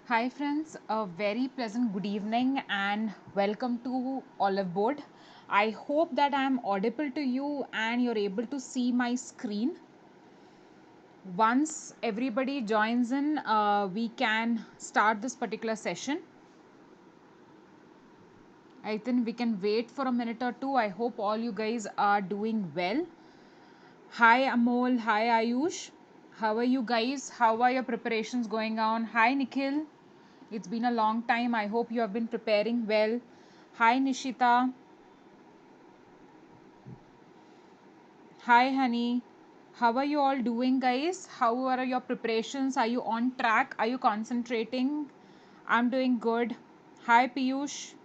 Hi friends, a very pleasant good evening and welcome to Oliveboard. I hope that I am audible to you and you're able to see my screen. Once everybody joins in, we can start this particular session. I think we can wait for a minute or two. I hope all you guys are doing well. Hi Amol, hi Ayush. How are you guys? How are your preparations going on? Hi Nikhil. It's been a long time. I hope you have been preparing well. Hi Nishita. Hi honey. How are you all doing, guys? How are your preparations? Are you on track? Are you concentrating? I'm doing good. Hi Piyush.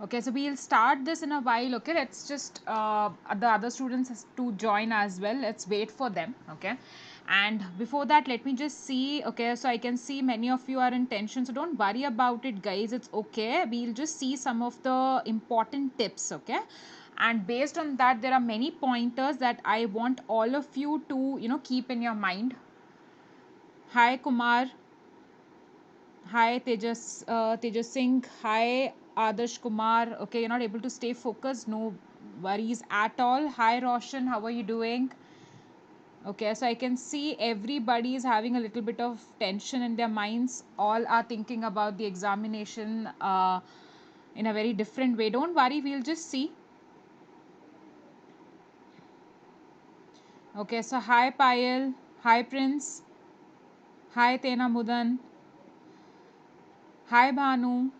Okay, so we'll start this in a while. Okay, let's just the other students to join as well. Let's wait for them. Okay, and before that, let me just see. Okay, so I can see many of you are in tension, so don't worry about it, guys. It's okay. We'll just see some of the important tips. Okay, and based on that, there are many pointers that I want all of you to keep in your mind. Hi Kumar. Hi Tejas Singh. Hi Adarsh Kumar. Okay, you're not able to stay focused. No worries at all. Hi Roshan, how are you doing? Okay, so I can see everybody is having a little bit of tension in their minds. All are thinking about the examination in a very different way. Don't worry, we'll just see. Okay, so hi Payal. Hi Prince. Hi Tena Mudan. Hi Bhanu.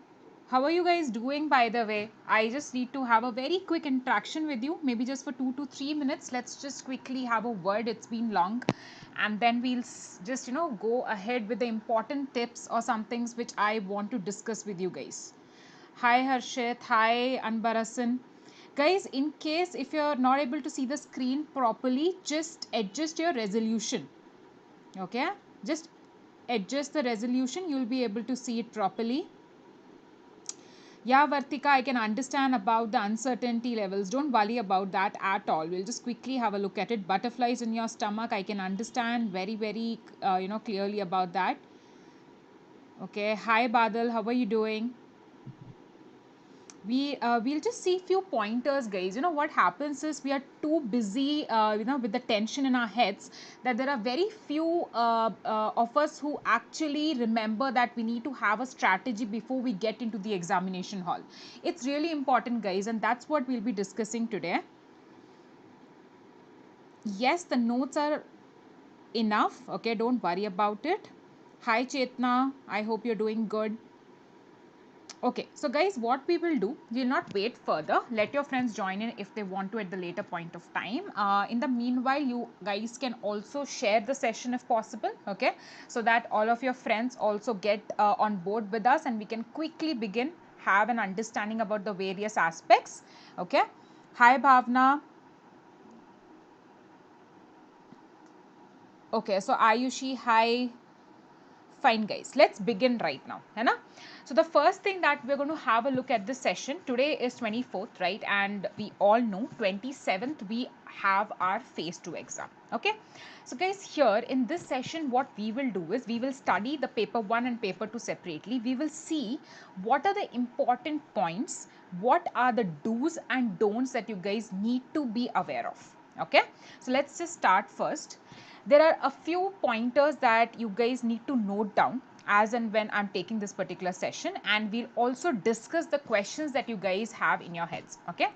How are you guys doing, by the way? I just need to have a very quick interaction with you, maybe just for 2 to 3 minutes. Let's just quickly have a word. It's been long. And then we'll just, go ahead with the important tips or some things which I want to discuss with you guys. Hi Harshit. Hi Anbarasan. Guys, in case if you're not able to see the screen properly, just adjust your resolution. Okay? Just adjust the resolution. You'll be able to see it properly. Yeah, Vartika, I can understand about the uncertainty levels. Don't worry about that at all. We'll just quickly have a look at it. Butterflies in your stomach, I can understand very, clearly about that. Okay. Hi, Badal. How are you doing? We'll just see few pointers, guys. What happens is we are too busy with the tension in our heads that there are very few of us who actually remember that we need to have a strategy before we get into the examination hall. It's really important, guys, and that's what we'll be discussing today. Yes, the notes are enough. Okay, don't worry about it. Hi Chetna, I hope you're doing good. Okay, so guys, what we will do, we'll not wait further. Let your friends join in if they want to at the later point of time. In the meanwhile, you guys can also share the session if possible, okay? So that all of your friends also get on board with us and we can quickly begin, have an understanding about the various aspects, okay? Hi Bhavna. Okay, so Ayushi, hi. Fine guys, let's begin right now, है ना? So the first thing that we're going to have a look at this session, today is 24th, right? And we all know 27th we have our phase 2 exam, okay? So guys, here in this session what we will do is we will study the paper 1 and paper 2 separately. We will see what are the important points, what are the do's and don'ts that you guys need to be aware of, okay? So let's just start first. There are a few pointers that you guys need to note down as and when I'm taking this particular session, and we'll also discuss the questions that you guys have in your heads, okay?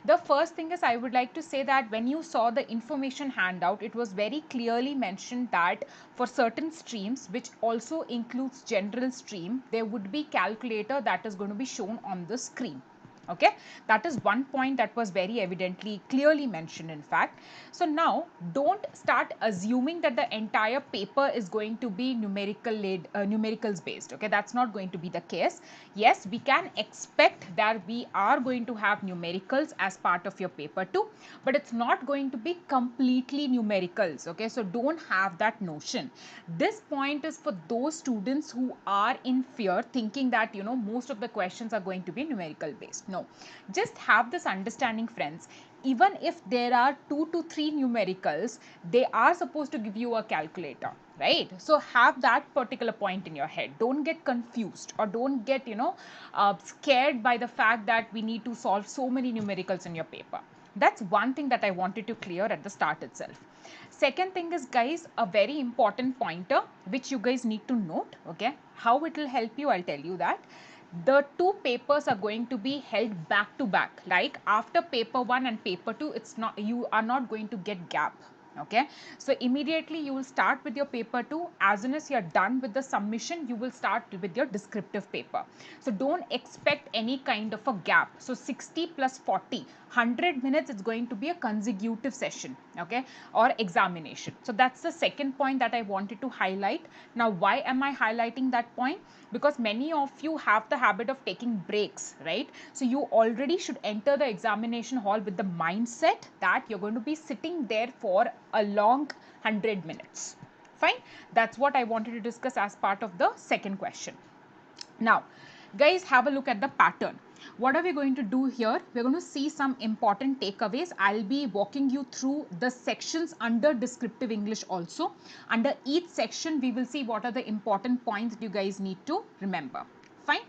The first thing is I would like to say that when you saw the information handout, it was very clearly mentioned that for certain streams, which also includes general stream, there would be calculator that is going to be shown on the screen, okay? That is one point that was very evidently clearly mentioned, in fact. So now don't start assuming that the entire paper is going to be numericals based, okay? That's not going to be the case. Yes, we can expect that we are going to have numericals as part of your paper 2, but it's not going to be completely numericals, okay? So don't have that notion. This point is for those students who are in fear, thinking that most of the questions are going to be numerical based. No, just have this understanding, friends. even if there are 2 to 3 numericals, they are supposed to give you a calculator, right? So have that particular point in your head. Don't get confused or don't get, scared by the fact that we need to solve so many numericals in your paper. That's one thing that I wanted to clear at the start itself. Second thing is, guys, a very important pointer which you guys need to note, okay? How it will help you, I'll tell you that. The two papers are going to be held back to back. Like after paper 1 and paper 2, it's not, you are not going to get gap. Okay, so immediately you will start with your paper 2. As soon as you are done with the submission, you will start with your descriptive paper. So don't expect any kind of a gap. So 60 plus 40, 100 minutes, it's going to be a consecutive session, okay, or examination. So that's the second point that I wanted to highlight. Now, why am I highlighting that point? Because many of you have the habit of taking breaks, right? So you already should enter the examination hall with the mindset that you're going to be sitting there for a long 100 minutes. Fine. That's what I wanted to discuss as part of the second question. Now, guys, have a look at the pattern. What are we going to do here? We're going to see some important takeaways. I'll be walking you through the sections under descriptive English also. Under each section, we will see what are the important points that you guys need to remember. Fine.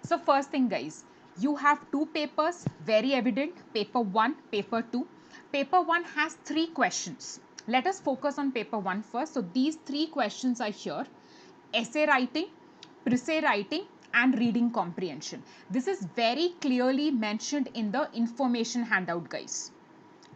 So first thing, guys, you have two papers, very evident, paper 1, paper 2. Paper 1 has 3 questions. Let us focus on paper 1 first. So these 3 questions are here: essay writing, Prewriting, and reading comprehension. This is very clearly mentioned in the information handout, guys.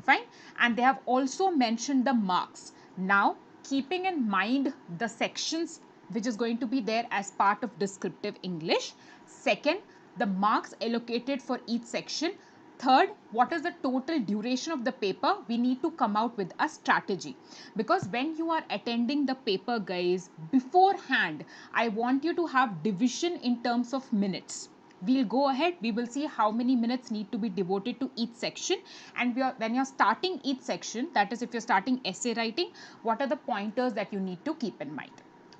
Fine. And they have also mentioned the marks. Now, keeping in mind the sections which is going to be there as part of descriptive English. Second, the marks allocated for each section. Third, what is the total duration of the paper? We need to come out with a strategy, because when you are attending the paper, guys, beforehand, I want you to have division in terms of minutes. We'll go ahead, we will see how many minutes need to be devoted to each section, and when you're starting each section, that is if you're starting essay writing, what are the pointers that you need to keep in mind.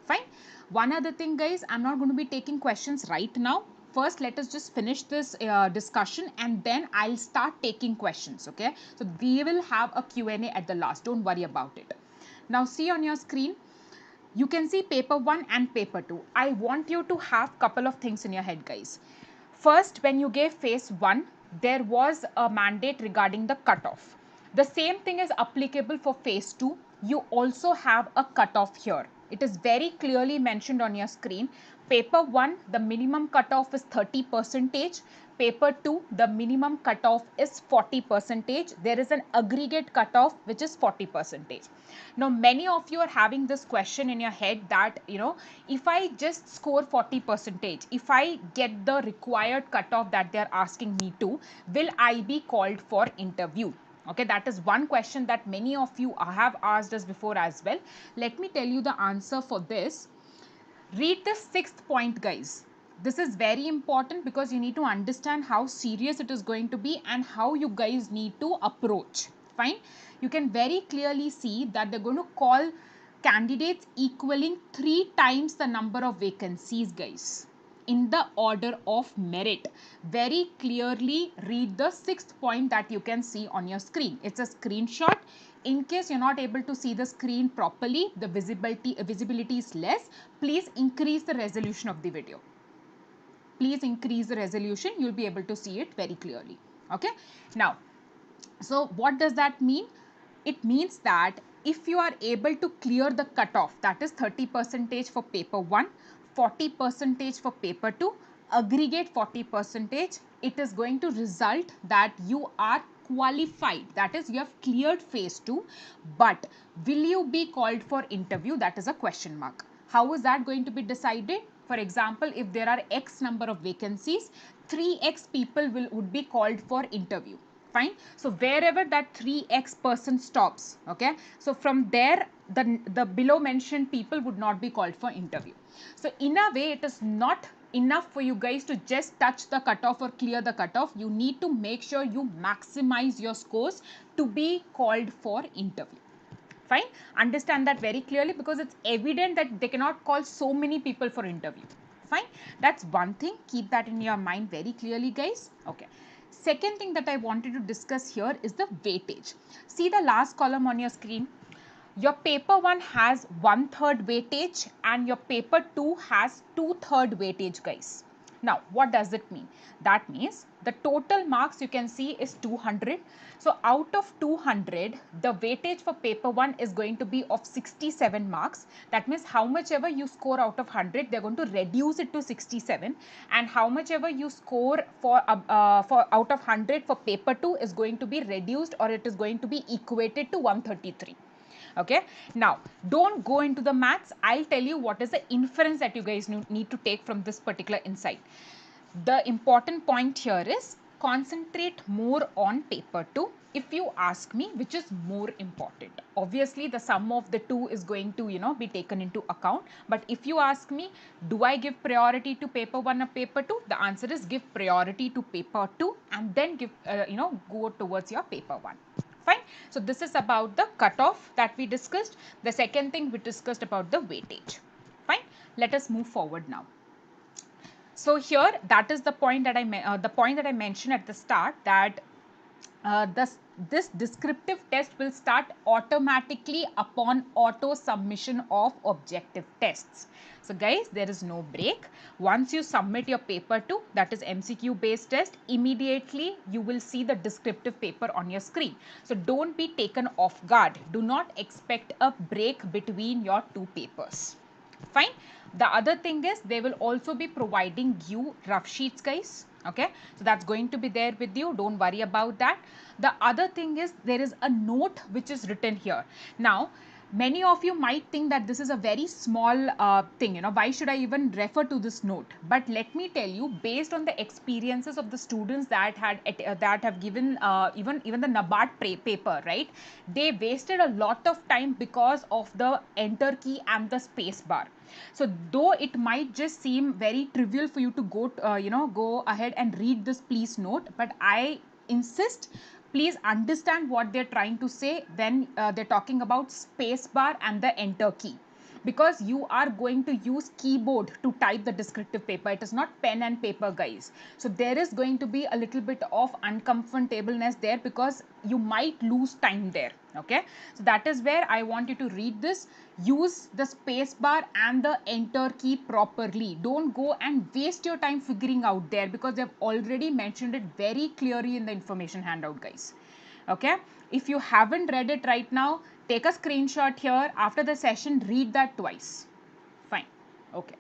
Fine. One other thing, guys, I'm not going to be taking questions right now. First, let us just finish this discussion and then I'll start taking questions, okay? So we will have a Q&A at the last. Don't worry about it. Now, see on your screen, you can see paper 1 and paper 2. I want you to have couple of things in your head, guys. First, when you gave phase 1, there was a mandate regarding the cutoff. The same thing is applicable for phase 2. You also have a cutoff here. It is very clearly mentioned on your screen. Paper 1, the minimum cutoff is 30%. Paper 2, the minimum cutoff is 40%. There is an aggregate cutoff which is 40%. Now, many of you are having this question in your head that, if I just score 40%, if I get the required cutoff that they are asking me to, will I be called for interview? Okay, that is one question that many of you have asked us before as well. Let me tell you the answer for this. Read the 6th point, guys. This is very important because you need to understand how serious it is going to be and how you guys need to approach. Fine. You can very clearly see that they're going to call candidates equaling 3 times the number of vacancies, guys, in the order of merit. Very clearly read the 6th point that you can see on your screen. It's a screenshot. In case you're not able to see the screen properly, the visibility is less, please increase the resolution of the video. Please increase the resolution. You'll be able to see it very clearly. Okay. Now, so what does that mean? It means that if you are able to clear the cutoff, that is 30% for paper 1, 40% for paper 2, aggregate 40%, it is going to result that you are qualified. That is, you have cleared phase 2, but will you be called for interview? That is a question mark. How is that going to be decided? For example, if there are X number of vacancies, 3X people would be called for interview. Fine. So wherever that 3X person stops, okay, so from there the below mentioned people would not be called for interview. So in a way, it is not enough for you guys to just touch the cutoff or clear the cutoff. You need to make sure you maximize your scores to be called for interview. Fine. Understand that very clearly, because it's evident that they cannot call so many people for interview. Fine. That's one thing. Keep that in your mind very clearly, guys. Okay. Second thing that I wanted to discuss here is the weightage. See the last column on your screen. Your paper 1 has 1/3 weightage and your paper 2 has 2/3 weightage, guys. Now, what does it mean? That means the total marks you can see is 200. So, out of 200, the weightage for paper 1 is going to be of 67 marks. That means how much ever you score out of 100, they're going to reduce it to 67, and how much ever you score for out of 100 for paper 2 is going to be reduced, or it is going to be equated to 133. Okay, now don't go into the maths. I'll tell you what is the inference that you guys need to take from this particular insight. The important point here is concentrate more on paper 2. If you ask me which is more important, obviously the sum of the two is going to be taken into account. But if you ask me, do I give priority to paper 1 or paper 2? The answer is give priority to paper 2 and then give go towards your paper 1. Fine. So this is about the cutoff that we discussed. The second thing we discussed about the weightage. Fine. Let us move forward now. So here, that is the point that I mentioned at the start, that this descriptive test will start automatically upon auto submission of objective tests. So guys, there is no break. Once you submit your paper 2, that is MCQ based test, immediately you will see the descriptive paper on your screen. So don't be taken off guard. Do not expect a break between your two papers. Fine. The other thing is they will also be providing you rough sheets, guys. Okay, so that's going to be there with you. Don't worry about that. The other thing is there is a note which is written here. Now, many of you might think that this is a very small thing, why should I even refer to this note? But let me tell you, based on the experiences of the students that have given even the NABARD paper, right, they wasted a lot of time because of the enter key and the space bar. So though it might just seem very trivial for you to go ahead and read this please note, but I insist, please understand what they're trying to say when they're talking about space bar and the enter key, because you are going to use keyboard to type the descriptive paper. It is not pen and paper, guys. So there is going to be a little bit of uncomfortableness there because you might lose time there. Okay, so that is where I want you to read this. Use the space bar and the enter key properly. Don't go and waste your time figuring out there, because they've already mentioned it very clearly in the information handout, guys. Okay, if you haven't read it right now, take a screenshot here. After the session, read that twice. Fine. Okay.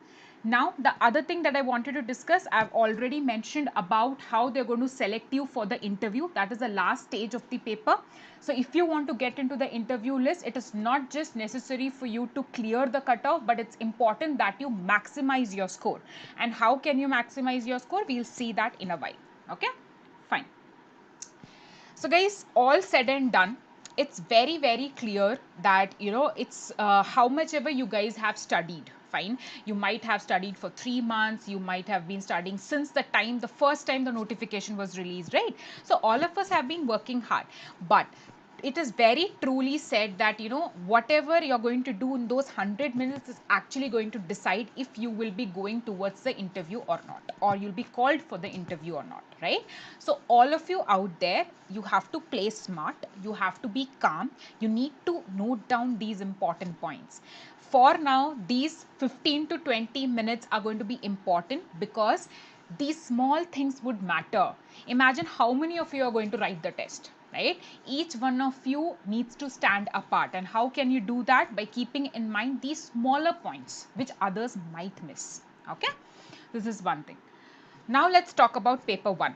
Now, the other thing that I wanted to discuss, I've already mentioned about how they're going to select you for the interview. That is the last stage of the paper. So if you want to get into the interview list, it is not just necessary for you to clear the cutoff, but it's important that you maximize your score. And how can you maximize your score? We'll see that in a while. Okay, fine. So guys, all said and done, it's very, very clear that, it's how much ever you guys have studied. Fine. You might have studied for 3 months. You might have been studying since the first time the notification was released, right? So all of us have been working hard, but it is very truly said that, whatever you're going to do in those 100 minutes is actually going to decide if you will be going towards the interview or not, or you'll be called for the interview or not, right? So all of you out there, you have to play smart. You have to be calm. You need to note down these important points. For now, these 15 to 20 minutes are going to be important because these small things would matter. Imagine how many of you are going to write the test, right? Each one of you needs to stand apart. And how can you do that? By keeping in mind these smaller points which others might miss. Okay, this is one thing. Now let's talk about paper 1.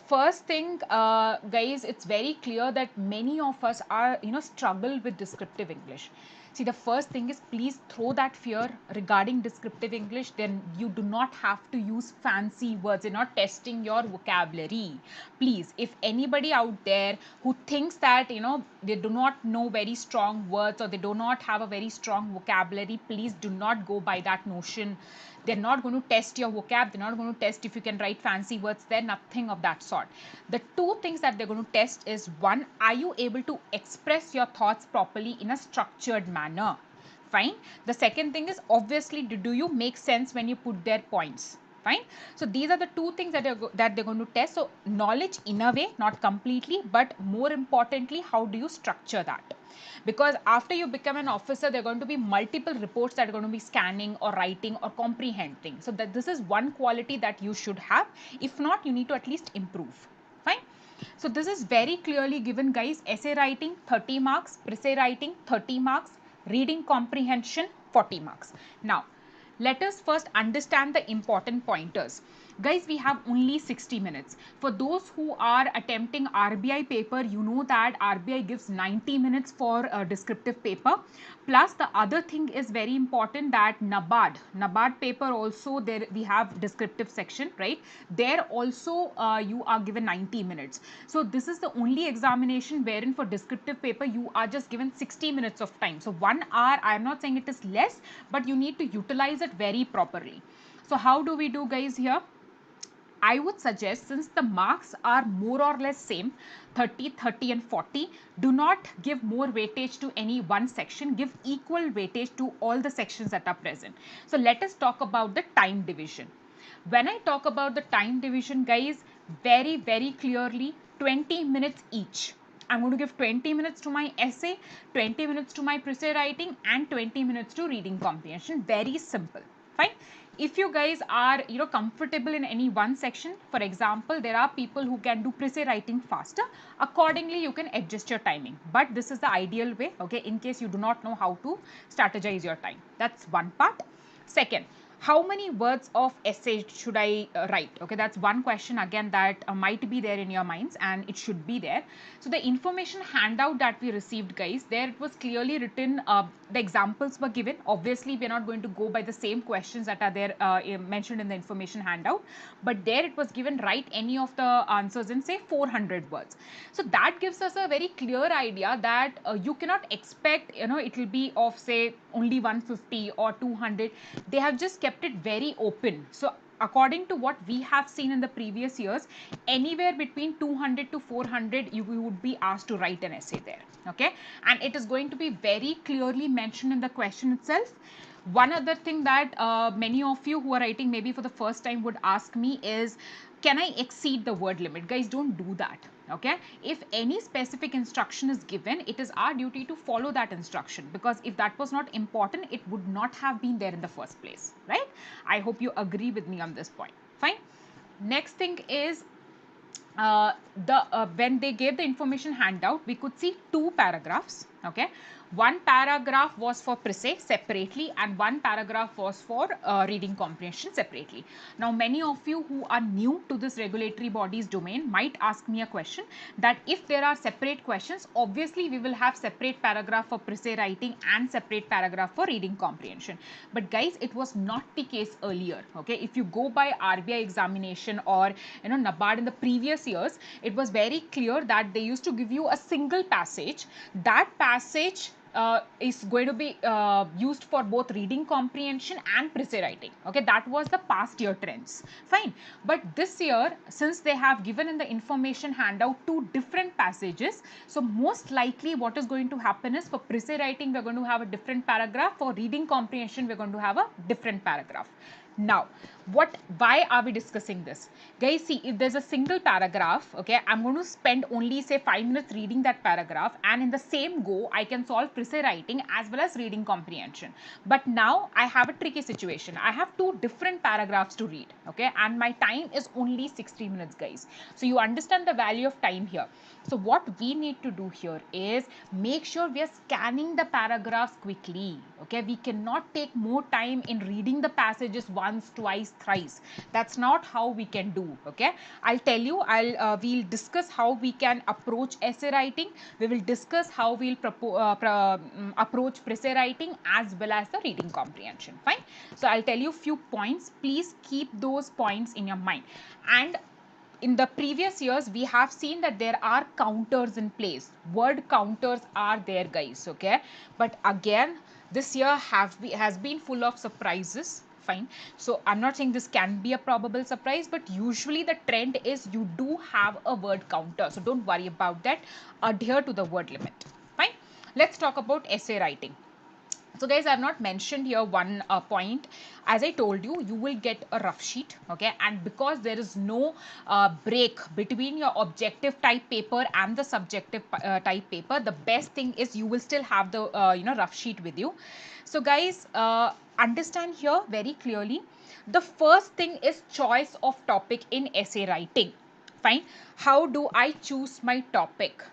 First thing, guys, it's very clear that many of us are, struggle with descriptive English. See, the first thing is, please throw that fear regarding descriptive English. Then you do not have to use fancy words. You're not testing your vocabulary. Please, if anybody out there who thinks that, they do not know very strong words or they do not have a very strong vocabulary, please do not go by that notion. They're not going to test your vocab. They're not going to test if you can write fancy words there. Nothing of that sort. The two things that they're going to test is, one, are you able to express your thoughts properly in a structured manner? Fine. The second thing is, obviously, do you make sense when you put their points? Fine. So these are the two things that they're going to test. So knowledge in a way, not completely, but more importantly, how do you structure that? Because after you become an officer, there are going to be multiple reports that are going to be scanning or writing or comprehending. So that this is one quality that you should have. If not, you need to at least improve. Fine. So this is very clearly given, guys. Essay writing 30 marks, pre-essay writing 30 marks, reading comprehension 40 marks. Now let us first understand the important pointers. Guys, we have only 60 minutes. For those who are attempting RBI paper, you know that RBI gives 90 minutes for a descriptive paper. Plus the other thing is very important that NABARD paper also, there we have descriptive section, right? There also you are given 90 minutes. So this is the only examination wherein for descriptive paper you are just given 60 minutes of time. So 1 hour, I am not saying it is less, but you need to utilize it very properly. So how do we do, guys, here? I would suggest, since the marks are more or less same, 30, 30 and 40, do not give more weightage to any one section, give equal weightage to all the sections that are present. So let us talk about the time division. When I talk about the time division, guys, very, very clearly 20 minutes each. I'm going to give 20 minutes to my essay, 20 minutes to my pre-essay writing and 20 minutes to reading comprehension. Very simple. Fine. If you guys are comfortable in any one section, for example, there are people who can do pre-essay writing faster. Accordingly, you can adjust your timing. But this is the ideal way, okay, in case you do not know how to strategize your time. That's one part. Second, how many words of essay should I write? Okay, that's one question again that might be there in your minds, and it should be there. So the information handout that we received, guys, there it was clearly written, the examples were given. Obviously, we're not going to go by the same questions that are there mentioned in the information handout, but there it was given, write any of the answers in say 400 words. So that gives us a very clear idea that you cannot expect, it will be of say only 150 or 200. They have just kept it very open. So according to what we have seen in the previous years, anywhere between 200 to 400 you would be asked to write an essay there, okay, and it is going to be very clearly mentioned in the question itself. One other thing that many of you who are writing maybe for the first time would ask me is, can I exceed the word limit? Guys, don't do that. Okay, if any specific instruction is given, it is our duty to follow that instruction, because if that was not important, it would not have been there in the first place, right? I hope you agree with me on this point. Fine. Next thing is, when they gave the information handout, we could see two paragraphs. Okay, one paragraph was for pre-essay separately and one paragraph was for reading comprehension separately. Now many of you who are new to this regulatory body's domain might ask me a question that if there are separate questions, obviously we will have separate paragraph for pre-essay writing and separate paragraph for reading comprehension. But guys, it was not the case earlier. Okay, if you go by RBI examination or NABARD in the previous years, it was very clear that they used to give you a single passage. That passage is going to be used for both reading comprehension and pre-essay writing. Okay, that was the past year trends. Fine. But this year, since they have given in the information handout two different passages, so most likely what is going to happen is, for pre-essay writing we're going to have a different paragraph, for reading comprehension we're going to have a different paragraph. Now, why are we discussing this? Guys, see, if there's a single paragraph, okay, I'm going to spend only say 5 minutes reading that paragraph, and in the same go, I can solve pre-essay writing as well as reading comprehension. But now I have a tricky situation. I have two different paragraphs to read, okay, and my time is only 60 minutes, guys. So you understand the value of time here. So what we need to do here is make sure we are scanning the paragraphs quickly. Okay, we cannot take more time in reading the passages once, twice, thrice. That's not how we can do. Okay, I'll tell you, we'll discuss how we can approach essay writing. We will discuss how we'll approach pre-essay writing as well as the reading comprehension. Fine. So I'll tell you few points. Please keep those points in your mind. And in the previous years, we have seen that there are counters in place. Word counters are there, guys. Okay, but again, this year has been full of surprises. Fine. So I'm not saying this can be a probable surprise, but usually the trend is you do have a word counter. So don't worry about that. Adhere to the word limit. Fine. Let's talk about essay writing. So guys, I have not mentioned here one point. As I told you, you will get a rough sheet, okay, and because there is no break between your objective type paper and the subjective type paper, the best thing is you will still have the rough sheet with you. So guys, understand here very clearly, the first thing is choice of topic in essay writing. Fine. How do I choose my topic?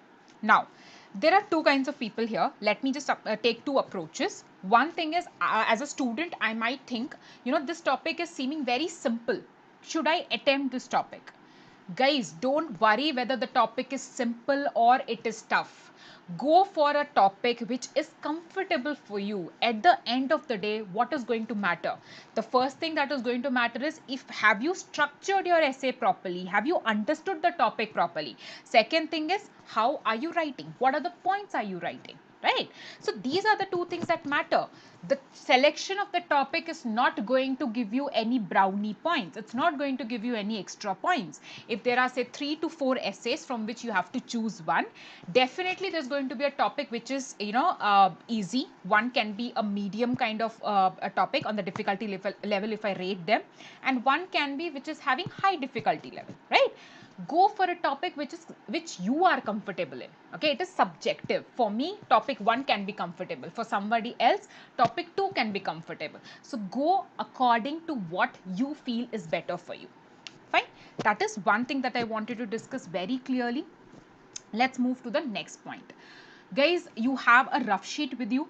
Now, there are two kinds of people here. Let me just take two approaches. One thing is, as a student, I might think, this topic is seeming very simple. Should I attempt this topic? Guys, don't worry whether the topic is simple or it is tough. Go for a topic which is comfortable for you. At the end of the day, what is going to matter? The first thing that is going to matter is, if have you structured your essay properly? Have you understood the topic properly? Second thing is, how are you writing? What are the points are you writing? Right? So these are the two things that matter. The selection of the topic is not going to give you any brownie points. It's not going to give you any extra points. If there are say 3 to 4 essays from which you have to choose one, definitely there's going to be a topic which is easy. One can be a medium kind of a topic on the difficulty level if I rate them, and one can be which is having high difficulty level, right? Go for a topic which you are comfortable in. Okay, it is subjective. For me, topic 1 can be comfortable. For somebody else, topic 2 can be comfortable. So go according to what you feel is better for you. Fine. That is one thing that I wanted to discuss very clearly. Let's move to the next point. Guys, you have a rough sheet with you.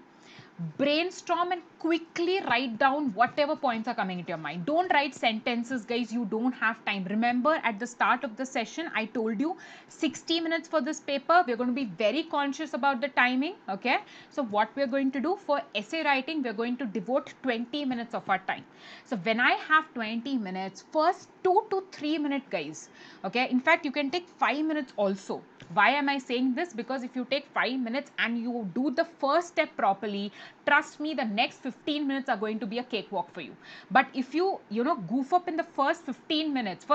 Brainstorm and quickly write down whatever points are coming into your mind. Don't write sentences, guys. You don't have time. Remember, at the start of the session, I told you 60 minutes for this paper. We're going to be very conscious about the timing. Okay. So what we're going to do for essay writing, we're going to devote 20 minutes of our time. So when I have 20 minutes, first 2 to 3 minutes, guys. Okay. In fact, you can take 5 minutes also. Why am I saying this? Because if you take 5 minutes and you do the first step properly, trust me, the next 15 minutes are going to be a cakewalk for you. But if you goof up in the first 5 minutes,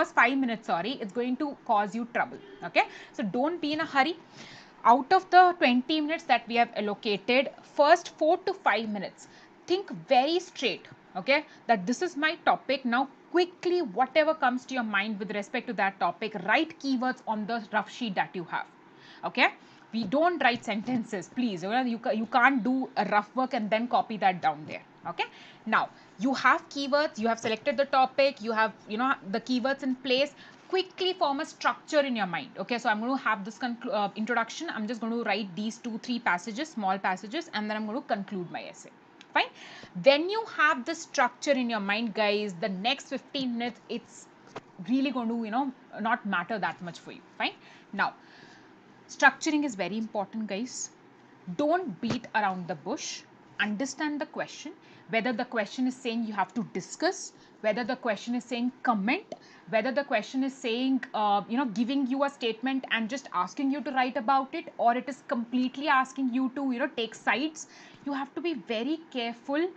sorry, it's going to cause you trouble. Okay, so don't be in a hurry. Out of the 20 minutes that we have allocated, first 4 to 5 minutes, think very straight. Okay, that this is my topic. Now quickly, whatever comes to your mind with respect to that topic, write keywords on the rough sheet that you have. Okay, we don't write sentences, please. You can't do a rough work and then copy that down there. Okay, now you have keywords, you have selected the topic, you have the keywords in place. Quickly form a structure in your mind. Okay, so I'm going to have this introduction. I'm just going to write these 2-3 passages, small passages, and then I'm going to conclude my essay. Fine. When you have the structure in your mind, guys, the next 15 minutes, it's really going to not matter that much for you. Fine. Now, structuring is very important, guys. Don't beat around the bush. Understand the question, whether the question is saying you have to discuss, whether the question is saying comment, whether the question is saying giving you a statement and just asking you to write about it, or it is completely asking you to take sides. You have to be very careful.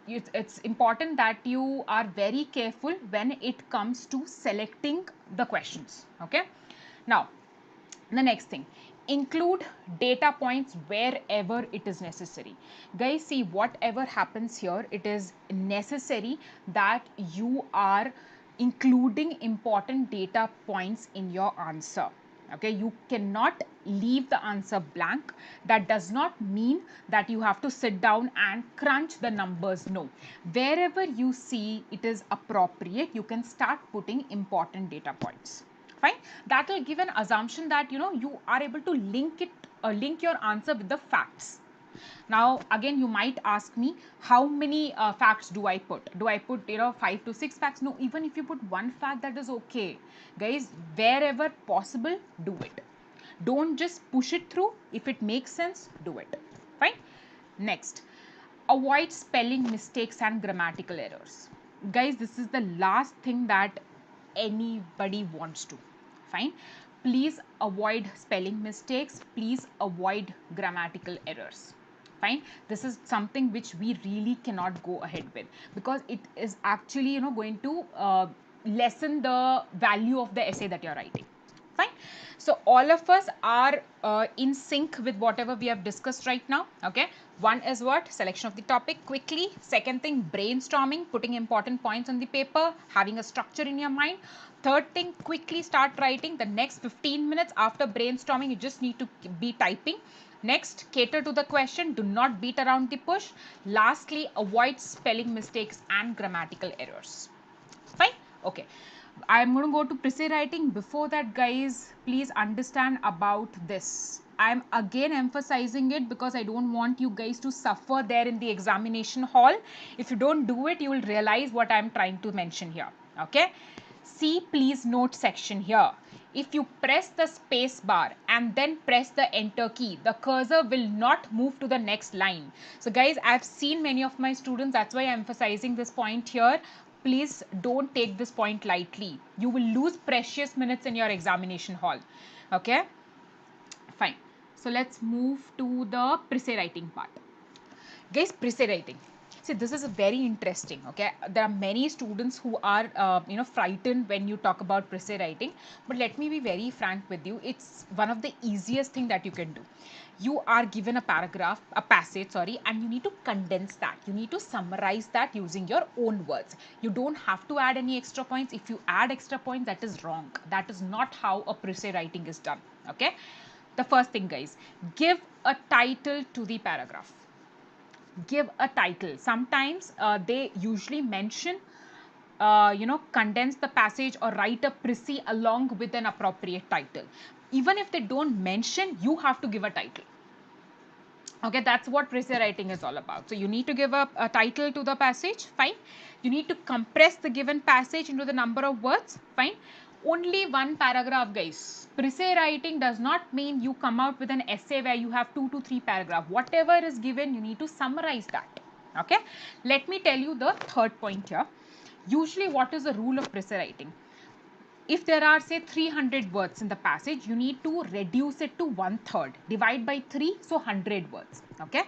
It's important that you are very careful when it comes to selecting the questions. Okay, now the next thing, include data points wherever it is necessary. Guys, see, whatever happens here, it is necessary that you are including important data points in your answer. Okay, you cannot leave the answer blank. That does not mean that you have to sit down and crunch the numbers. No, wherever you see it is appropriate, you can start putting important data points. Fine. That will give an assumption that you are able to link your answer with the facts. Now again, you might ask me, how many facts do I put? Do I put 5 to 6 facts? No, even if you put one fact, that is okay. Guys, wherever possible, do it. Don't just push it through. If it makes sense, do it. Fine. Next, avoid spelling mistakes and grammatical errors. Guys, this is the last thing that anybody wants to. Fine. Please avoid spelling mistakes. Please avoid grammatical errors. Fine. This is something which we really cannot go ahead with, because it is actually going to lessen the value of the essay that you're writing. Fine. So all of us are in sync with whatever we have discussed right now. Okay. One is what? Selection of the topic quickly. Second thing, brainstorming, putting important points on the paper, having a structure in your mind. Third thing, quickly start writing. The next 15 minutes after brainstorming, you just need to be typing. Next, cater to the question. Do not beat around the bush. Lastly, avoid spelling mistakes and grammatical errors. Fine. Okay. I'm going to go to Prewriting. Before that, guys, please understand about this. I'm again emphasizing it because I don't want you guys to suffer there in the examination hall. If you don't do it, you will realize what I'm trying to mention here. Okay. See, please note section here. If you press the space bar and then press the enter key, the cursor will not move to the next line. So guys, I've seen many of my students, that's why I'm emphasizing this point here. Please don't take this point lightly. You will lose precious minutes in your examination hall. Okay, fine. So let's move to the Prewriting part. Guys, Prewriting. See, this is a very interesting. Okay, there are many students who are frightened when you talk about Prewriting. But let me be very frank with you. It's one of the easiest thing that you can do. You are given a paragraph, a passage, sorry, and you need to condense that. You need to summarize that using your own words. You don't have to add any extra points. If you add extra points, that is wrong. That is not how a Prewriting is done. Okay. The first thing, guys, give a title to the paragraph. Give a title. Sometimes they usually mention condense the passage or write a précis along with an appropriate title. Even if they don't mention, you have to give a title. Okay, that's what Prewriting is all about. So you need to give a title to the passage. Fine. You need to compress the given passage into the number of words. Fine. Only one paragraph, guys. Prewriting does not mean you come out with an essay where you have 2 to 3 paragraphs. Whatever is given, you need to summarize that. Okay. Let me tell you the third point here. Usually, what is the rule of Prewriting? If there are, say, 300 words in the passage, you need to reduce it to 1/3. Divide by 3, so 100 words. Okay.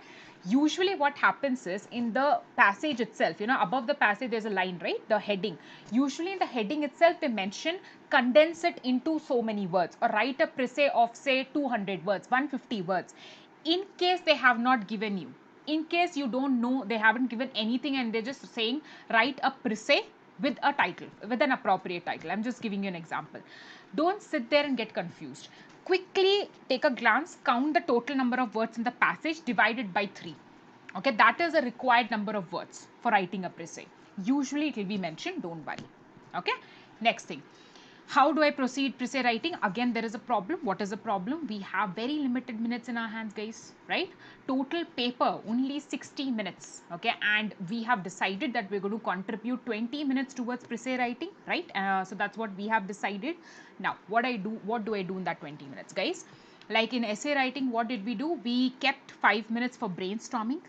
Usually what happens is in the passage itself, above the passage there's a line, right? The heading. Usually in the heading itself they mention condense it into so many words or write a précis of, say, 200 words, 150 words. In case they have not given you, in case you don't know, they haven't given anything and they're just saying write a précis with a title, with an appropriate title. I'm just giving you an example. Don't sit there and get confused. Quickly take a glance, count the total number of words in the passage, divided by 3. Okay, that is a required number of words for writing a précis. Usually it will be mentioned, don't worry. Okay, next thing. How do I proceed Prewriting? Again, there is a problem. What is the problem? We have very limited minutes in our hands, guys, right? Total paper, only 60 minutes, okay? And we have decided that we're going to contribute 20 minutes towards Prewriting, right? So that's what we have decided. Now, what do I do in that 20 minutes, guys? Like in essay writing, what did we do? We kept 5 minutes for brainstorming,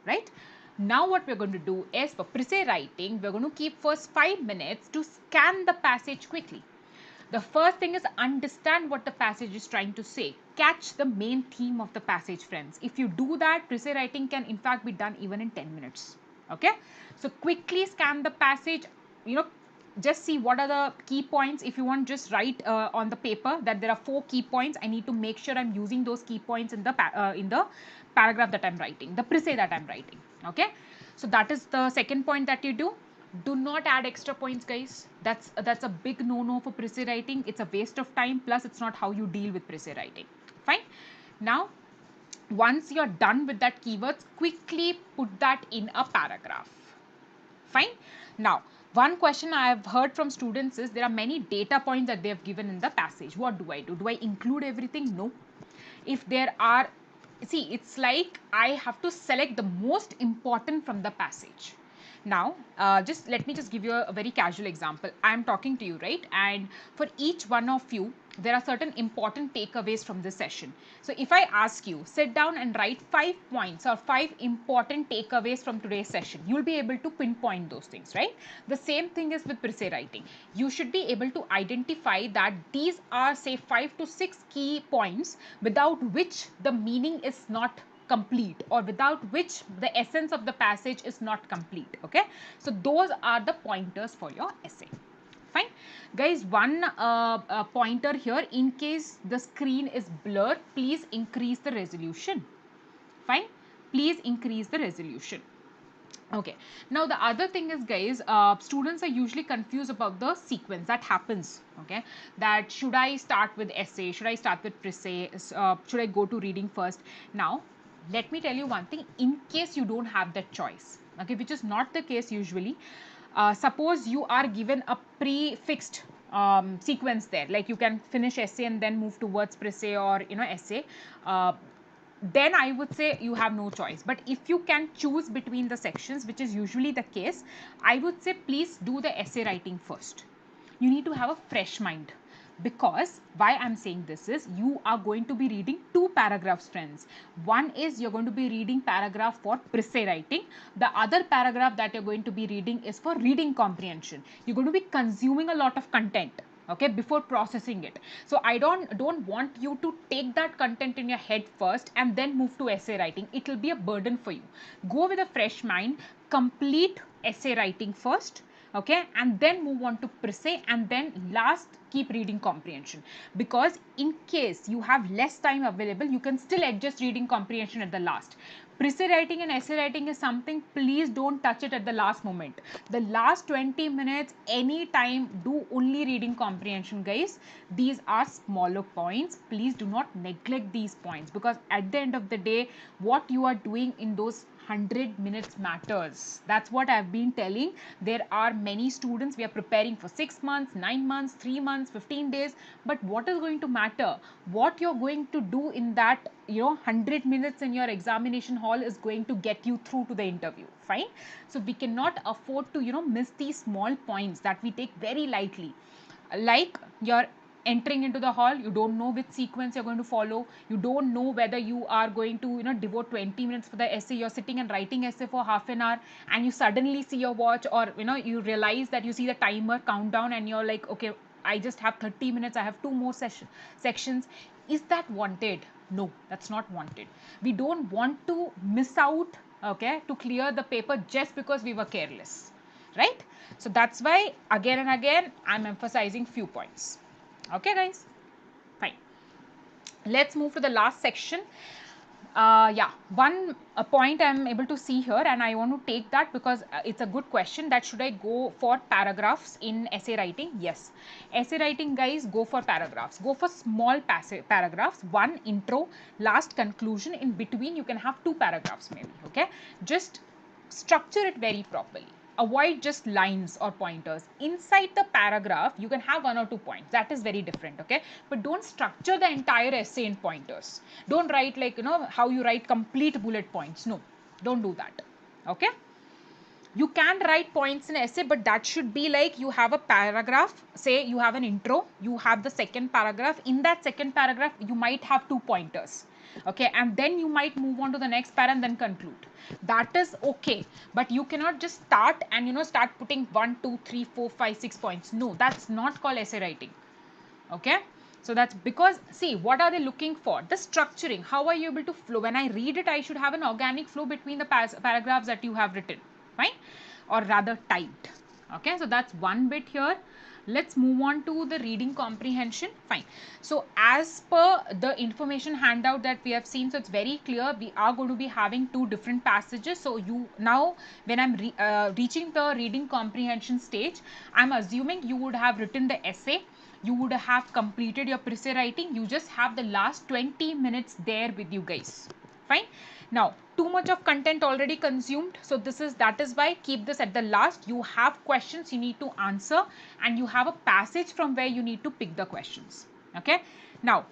right? Now what we're going to do is for Prewriting, we're going to keep first 5 minutes to scan the passage quickly. The first thing is understand what the passage is trying to say. Catch the main theme of the passage, friends. If you do that, Prewriting can in fact be done even in 10 minutes. Okay. So quickly scan the passage, just see what are the key points. If you want, just write on the paper that there are 4 key points. I need to make sure I'm using those key points in the paragraph that I'm writing, the précis that I'm writing. Okay. So that is the second point that you do. Do not add extra points, guys. That's a big no-no for Prewriting. It's a waste of time. Plus, it's not how you deal with Prewriting. Fine. Now, once you're done with that keywords, quickly put that in a paragraph. Fine. Now, one question I have heard from students is there are many data points that they have given in the passage. What do I do? Do I include everything? No. If there are, see, it's like I have to select the most important from the passage. Now, just let me just give you a very casual example. I am talking to you, right? And for each one of you, there are certain important takeaways from this session. So if I ask you, sit down and write 5 points or 5 important takeaways from today's session, you'll be able to pinpoint those things, right? The same thing is with Prewriting. You should be able to identify that these are, say, 5 to 6 key points without which the meaning is not complete or without which the essence of the passage is not complete. Okay, so those are the pointers for your essay. Fine. Guys, one pointer here, in case the screen is blurred, please increase the resolution. Fine. Please increase the resolution. Okay. Now the other thing is, guys, students are usually confused about the sequence that happens. Okay. That should I start with essay? Should I start with preface? Should I go to reading first? Now, let me tell you one thing. In case you don't have that choice, okay, which is not the case usually. Suppose you are given a prefixed sequence there, like you can finish essay and then move towards preface or essay. Then I would say you have no choice. But if you can choose between the sections, which is usually the case, I would say please do the essay writing first. You need to have a fresh mind, because why I'm saying this is, you are going to be reading two paragraphs, friends. One is you're going to be reading paragraph for preface writing. The other paragraph that you're going to be reading is for reading comprehension. You're going to be consuming a lot of content, okay, before processing it. So I don't want you to take that content in your head first and then move to essay writing. It will be a burden for you. Go with a fresh mind, complete essay writing first, okay, and then move on to preface, and then last keep reading comprehension. Because in case you have less time available, you can still adjust reading comprehension at the last. Preface writing and essay writing is something, please don't touch it at the last moment. The last 20 minutes, any time, do only reading comprehension, guys. These are smaller points. Please do not neglect these points, because at the end of the day, what you are doing in those 100 minutes matters. That's what I've been telling. There are many students, we are preparing for 6 months, 9 months, 3 months, 15 days. But what is going to matter? What you're going to do in that 100 minutes in your examination hall is going to get you through to the interview. Fine. So we cannot afford to miss these small points that we take very lightly. Like, you're entering into the hall, you don't know which sequence you're going to follow, you don't know whether you are going to devote 20 minutes for the essay. You're sitting and writing essay for half an hour, and you suddenly see your watch, or you realize that you see the timer countdown, and you're like, okay, I just have 30 minutes, I have two more sections. Is that wanted? No, that's not wanted. We don't want to miss out, okay, to clear the paper just because we were careless, right? So that's why again and again I'm emphasizing few points. Okay, guys, fine. Let's move to the last section. Yeah, one point I'm able to see here, and I want to take that because it's a good question, that should I go for paragraphs in essay writing? Yes, essay writing, guys, go for paragraphs. Go for small paragraphs, one intro, last conclusion. In between you can have two paragraphs maybe, okay? Just structure it very properly. Avoid just lines or pointers. Inside the paragraph, you can have one or two points. That is very different, okay? But don't structure the entire essay in pointers. Don't write like, how you write complete bullet points. No, don't do that, okay? You can write points in essay, but that should be like, you have a paragraph, say you have an intro, you have the second paragraph. In that second paragraph, you might have two pointers, okay, and then you might move on to the next para and then conclude. That is okay, but you cannot just start and start putting 1 2 3 4 5 6 points. No, that's not called essay writing, okay? So that's because, see, what are they looking for? The structuring. How are you able to flow? When I read it, I should have an organic flow between the paragraphs that you have written, fine, or rather typed, okay? So that's one bit here. Let's move on to the reading comprehension. Fine. So as per the information handout that we have seen, so it's very clear we are going to be having two different passages. So you now, when I'm reaching the reading comprehension stage, I'm assuming you would have written the essay, you would have completed your preface writing, you just have the last 20 minutes there with you guys. Fine. Now, too much of content already consumed, so that is why keep this at the last. You have questions you need to answer, and you have a passage from where you need to pick the questions, okay? Now,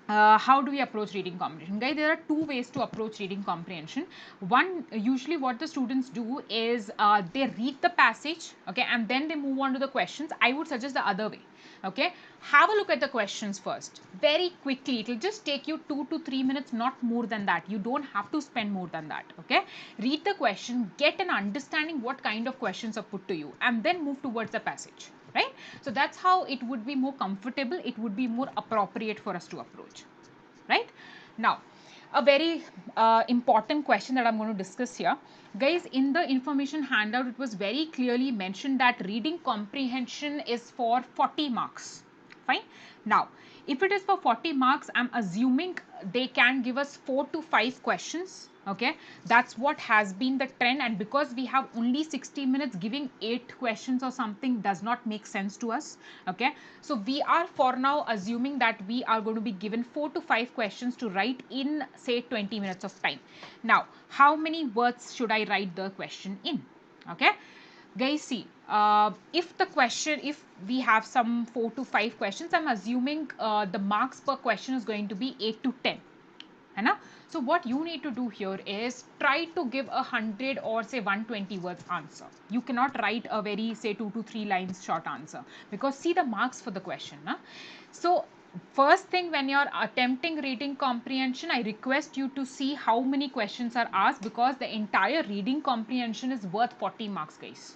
how do we approach reading comprehension? Guys, there are two ways to approach reading comprehension. One, usually what the students do is they read the passage, okay, and then they move on to the questions. I would suggest the other way, okay? Have a look at the questions first, very quickly. It will just take you 2 to 3 minutes, not more than that. You don't have to spend more than that, okay? Read the question, get an understanding what kind of questions are put to you, and then move towards the passage, right? So that's how it would be more comfortable, it would be more appropriate for us to approach, right? Now, a very important question that I'm going to discuss here. Guys, in the information handout, it was very clearly mentioned that reading comprehension is for 40 marks. Fine. Now, if it is for 40 marks, I'm assuming they can give us 4 to 5 questions. Okay, that's what has been the trend, and because we have only 60 minutes, giving 8 questions or something does not make sense to us. Okay, so we are for now assuming that we are going to be given 4 to 5 questions to write in, say, 20 minutes of time. Now, how many words should I write the question in? Okay, guys, see, if we have some 4 to 5 questions, I'm assuming the marks per question is going to be 8 to 10. है. So what you need to do here is try to give 100 or say 120 words answer. You cannot write a very, say, 2 to 3 lines short answer, because see the marks for the question. Na? So first thing, when you're attempting reading comprehension, I request you to see how many questions are asked, because the entire reading comprehension is worth 40 marks, guys.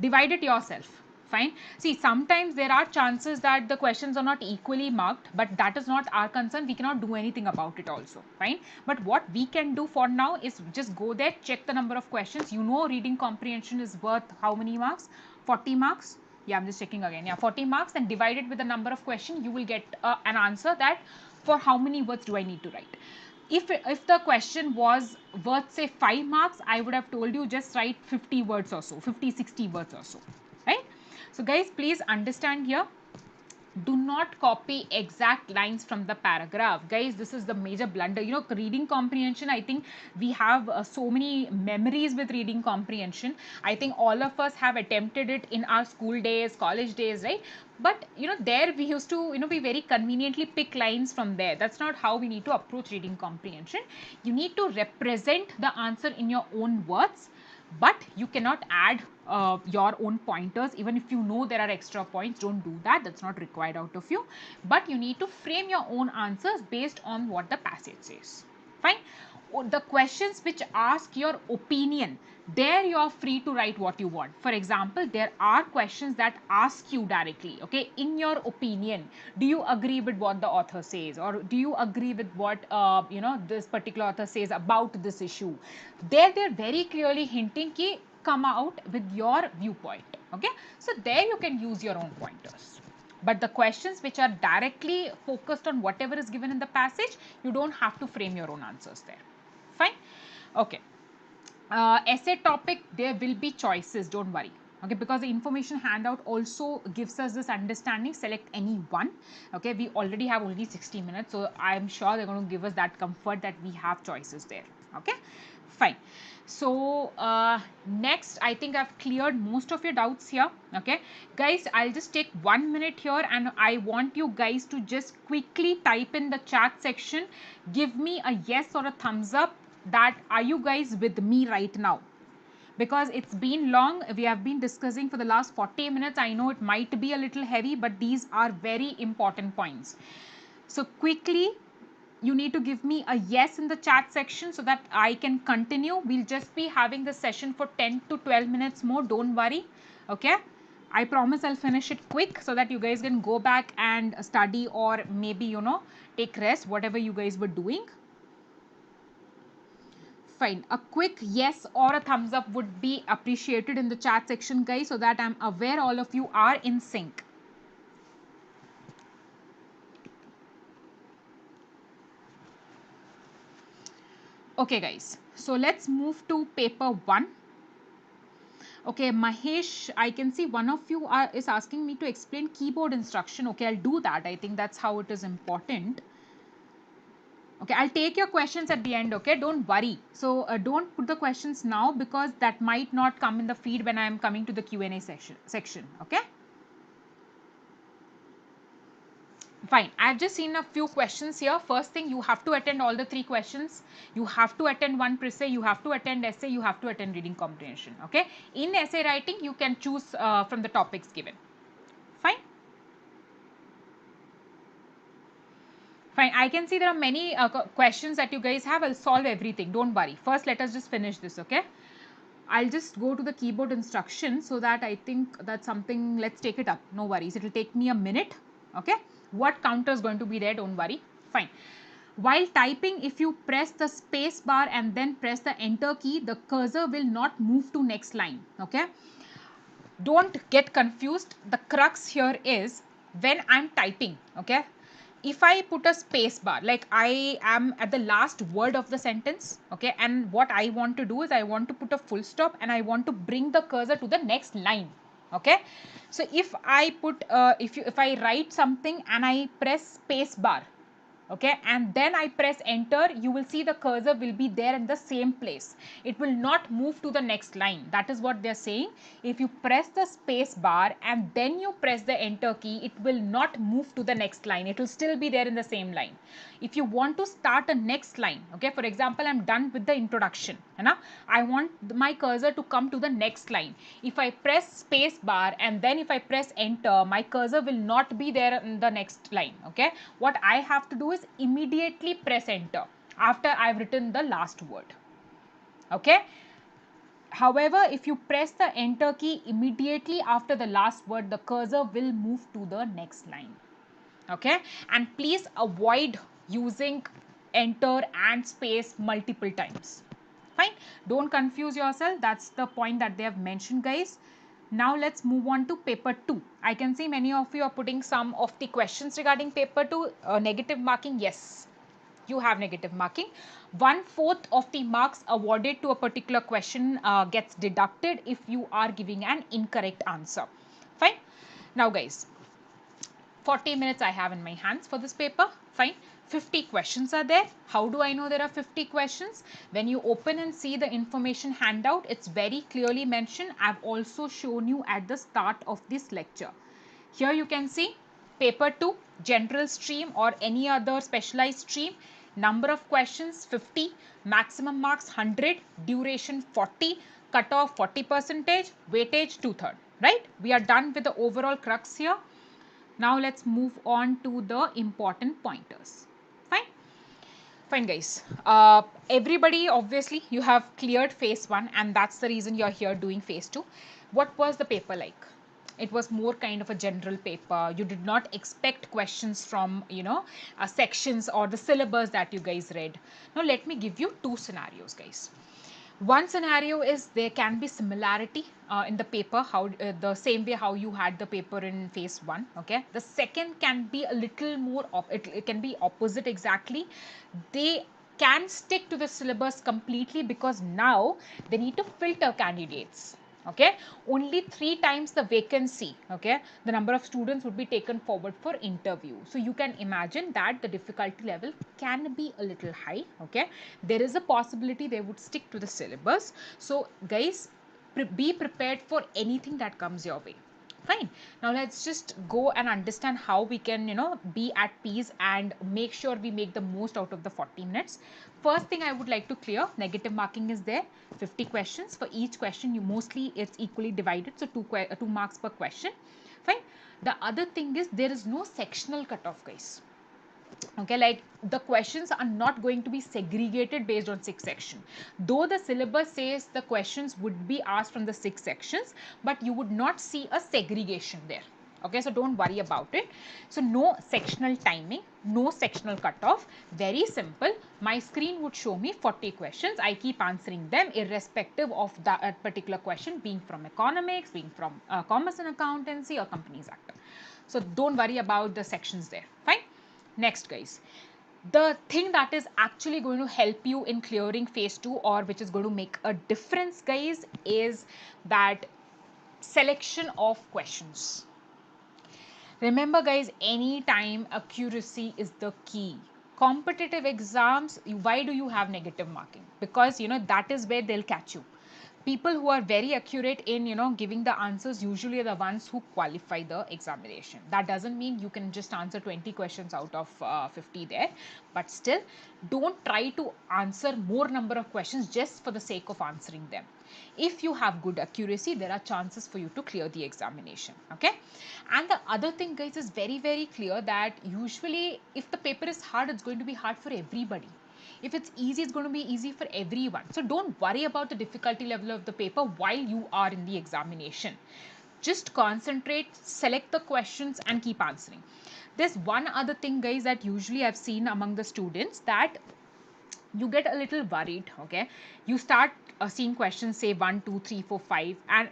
Divide it yourself. Fine. See, sometimes there are chances that the questions are not equally marked, but that is not our concern. We cannot do anything about it also. Fine. But what we can do for now is just go there, check the number of questions. You know, reading comprehension is worth how many marks? 40 marks. Yeah, I'm just checking again. Yeah, 40 marks, and divide it with the number of questions, you will get an answer that for how many words do I need to write. If the question was worth, say, 5 marks, I would have told you just write 50 words or so, 50, 60 words or so, right? So guys, please understand here, do not copy exact lines from the paragraph. Guys, this is the major blunder. You know, reading comprehension, I think we have so many memories with reading comprehension. I think all of us have attempted it in our school days, college days, right? But you know, there we used to, you know, we very conveniently pick lines from there. That's not how we need to approach reading comprehension. You need to represent the answer in your own words, but you cannot add your own pointers. Even if you know there are extra points, don't do that. That's not required out of you. But you need to frame your own answers based on what the passage says. Fine. The questions which ask your opinion, there you are free to write what you want. For example, there are questions that ask you directly, okay, in your opinion, do you agree with what the author says, or do you agree with what you know, this particular author says about this issue? They're very clearly hinting ki come out with your viewpoint. Okay, so there you can use your own pointers. But the questions which are directly focused on whatever is given in the passage, you don't have to frame your own answers there. Fine. Okay. Essay topic, there will be choices, don't worry. Okay, because the information handout also gives us this understanding, select any one. Okay, we already have only 60 minutes, so I'm sure they're going to give us that comfort that we have choices there. Okay, fine. So next, I think I've cleared most of your doubts here. Okay, guys, I'll just take 1 minute here, and I want you guys to just quickly type in the chat section, give me a yes or a thumbs up, that are you guys with me right now? Because it's been long, we have been discussing for the last 40 minutes. I know it might be a little heavy, but these are very important points. So quickly, you need to give me a yes in the chat section so that I can continue. We'll just be having the session for 10 to 12 minutes more, don't worry. Okay, I promise I'll finish it quick so that you guys can go back and study, or maybe, you know, take rest, whatever you guys were doing. Fine. A quick yes or a thumbs up would be appreciated in the chat section, guys, so that I'm aware all of you are in sync. Okay, guys. So let's move to paper 1. Okay, Mahesh, I can see one of you is asking me to explain keyboard instruction. Okay, I'll do that. I think that's how it is important. Okay, I'll take your questions at the end, okay? Don't worry. So don't put the questions now, because that might not come in the feed when I am coming to the Q&A section, okay? Fine. I've just seen a few questions here. First thing, you have to attend all the 3 questions. You have to attend one pre-essay, you have to attend essay, you have to attend reading comprehension, okay? In essay writing, you can choose from the topics given. Fine. Fine, I can see there are many questions that you guys have. I'll solve everything. Don't worry. First, let us just finish this, okay? I'll just go to the keyboard instructions, so that I think that's something, let's take it up. No worries. It will take me a minute, okay? What counter is going to be there? Don't worry. Fine. While typing, if you press the space bar and then press the enter key, the cursor will not move to next line. Okay, don't get confused. The crux here is when I'm typing, okay, if I put a space bar, like I am at the last word of the sentence, okay, and what I want to do is I want to put a full stop and I want to bring the cursor to the next line. Okay, so if I put if I write something and I press space bar, okay, and then I press enter, you will see the cursor will be there in the same place. It will not move to the next line. That is what they are saying. If you press the space bar and then you press the enter key, it will not move to the next line. It will still be there in the same line. If you want to start a next line, okay, for example, I'm done with the introduction, I want my cursor to come to the next line. If I press space bar and then if I press enter, my cursor will not be there in the next line. Okay, what I have to do is immediately press enter after I've written the last word. Okay, however, if you press the enter key immediately after the last word, the cursor will move to the next line. Okay, and please avoid using enter and space multiple times. Fine, don't confuse yourself. That's the point that they have mentioned, guys. Now let's move on to paper 2. I can see many of you are putting some of the questions regarding paper 2. Negative marking, yes, you have negative marking. 1/4 of the marks awarded to a particular question gets deducted if you are giving an incorrect answer. Fine. Now guys, 40 minutes I have in my hands for this paper. Fine. 50 questions are there. How do I know there are 50 questions? When you open and see the information handout, it's very clearly mentioned. I've also shown you at the start of this lecture. Here you can see paper 2, general stream or any other specialized stream. Number of questions 50, maximum marks 100, duration 40, cutoff 40%, weightage 2/3. Right? We are done with the overall crux here. Now let's move on to the important pointers. Fine. Fine guys. Everybody, obviously you have cleared phase 1 and that's the reason you're here doing phase 2. What was the paper like? It was more kind of a general paper. You did not expect questions from, sections or the syllabus that you guys read. Now let me give you two scenarios, guys. One scenario is there can be similarity in the paper, how the same way how you had the paper in phase 1. Okay, the second can be a little more it can be opposite exactly. They can stick to the syllabus completely because now they need to filter candidates. Okay, only 3 times the vacancy, okay, the number of students would be taken forward for interview. So you can imagine that the difficulty level can be a little high. Okay, there is a possibility they would stick to the syllabus. So guys, be prepared for anything that comes your way. Fine. Now let's just go and understand how we can, be at peace and make sure we make the most out of the 40 minutes. First thing I would like to clear, negative marking is there. 50 questions. For each question, it's equally divided. So 2 marks per question. Fine. The other thing is there is no sectional cutoff, guys. Okay, like the questions are not going to be segregated based on 6 sections. Though the syllabus says the questions would be asked from the 6 sections, but you would not see a segregation there. Okay, so don't worry about it. So no sectional timing, no sectional cutoff. Very simple. My screen would show me 40 questions. I keep answering them irrespective of that particular question being from economics, being from commerce and accountancy or companies act. So don't worry about the sections there. Fine. Next, guys, the thing that is actually going to help you in clearing phase 2 or which is going to make a difference, guys, is that selection of questions. Remember, guys, anytime accuracy is the key. Competitive exams, why do you have negative marking? Because, that is where they'll catch you. People who are very accurate in giving the answers usually are the ones who qualify the examination. That doesn't mean you can just answer 20 questions out of 50 there, but still don't try to answer more number of questions just for the sake of answering them. If you have good accuracy, there are chances for you to clear the examination. Okay, and the other thing, guys, is very, very clear that usually if the paper is hard, it's going to be hard for everybody. If it's easy, it's going to be easy for everyone. So don't worry about the difficulty level of the paper while you are in the examination. Just concentrate, select the questions and keep answering. There's one other thing, guys, that usually I've seen among the students, that you get a little worried. Okay, you start seeing questions, say 1 2 3 4 5, and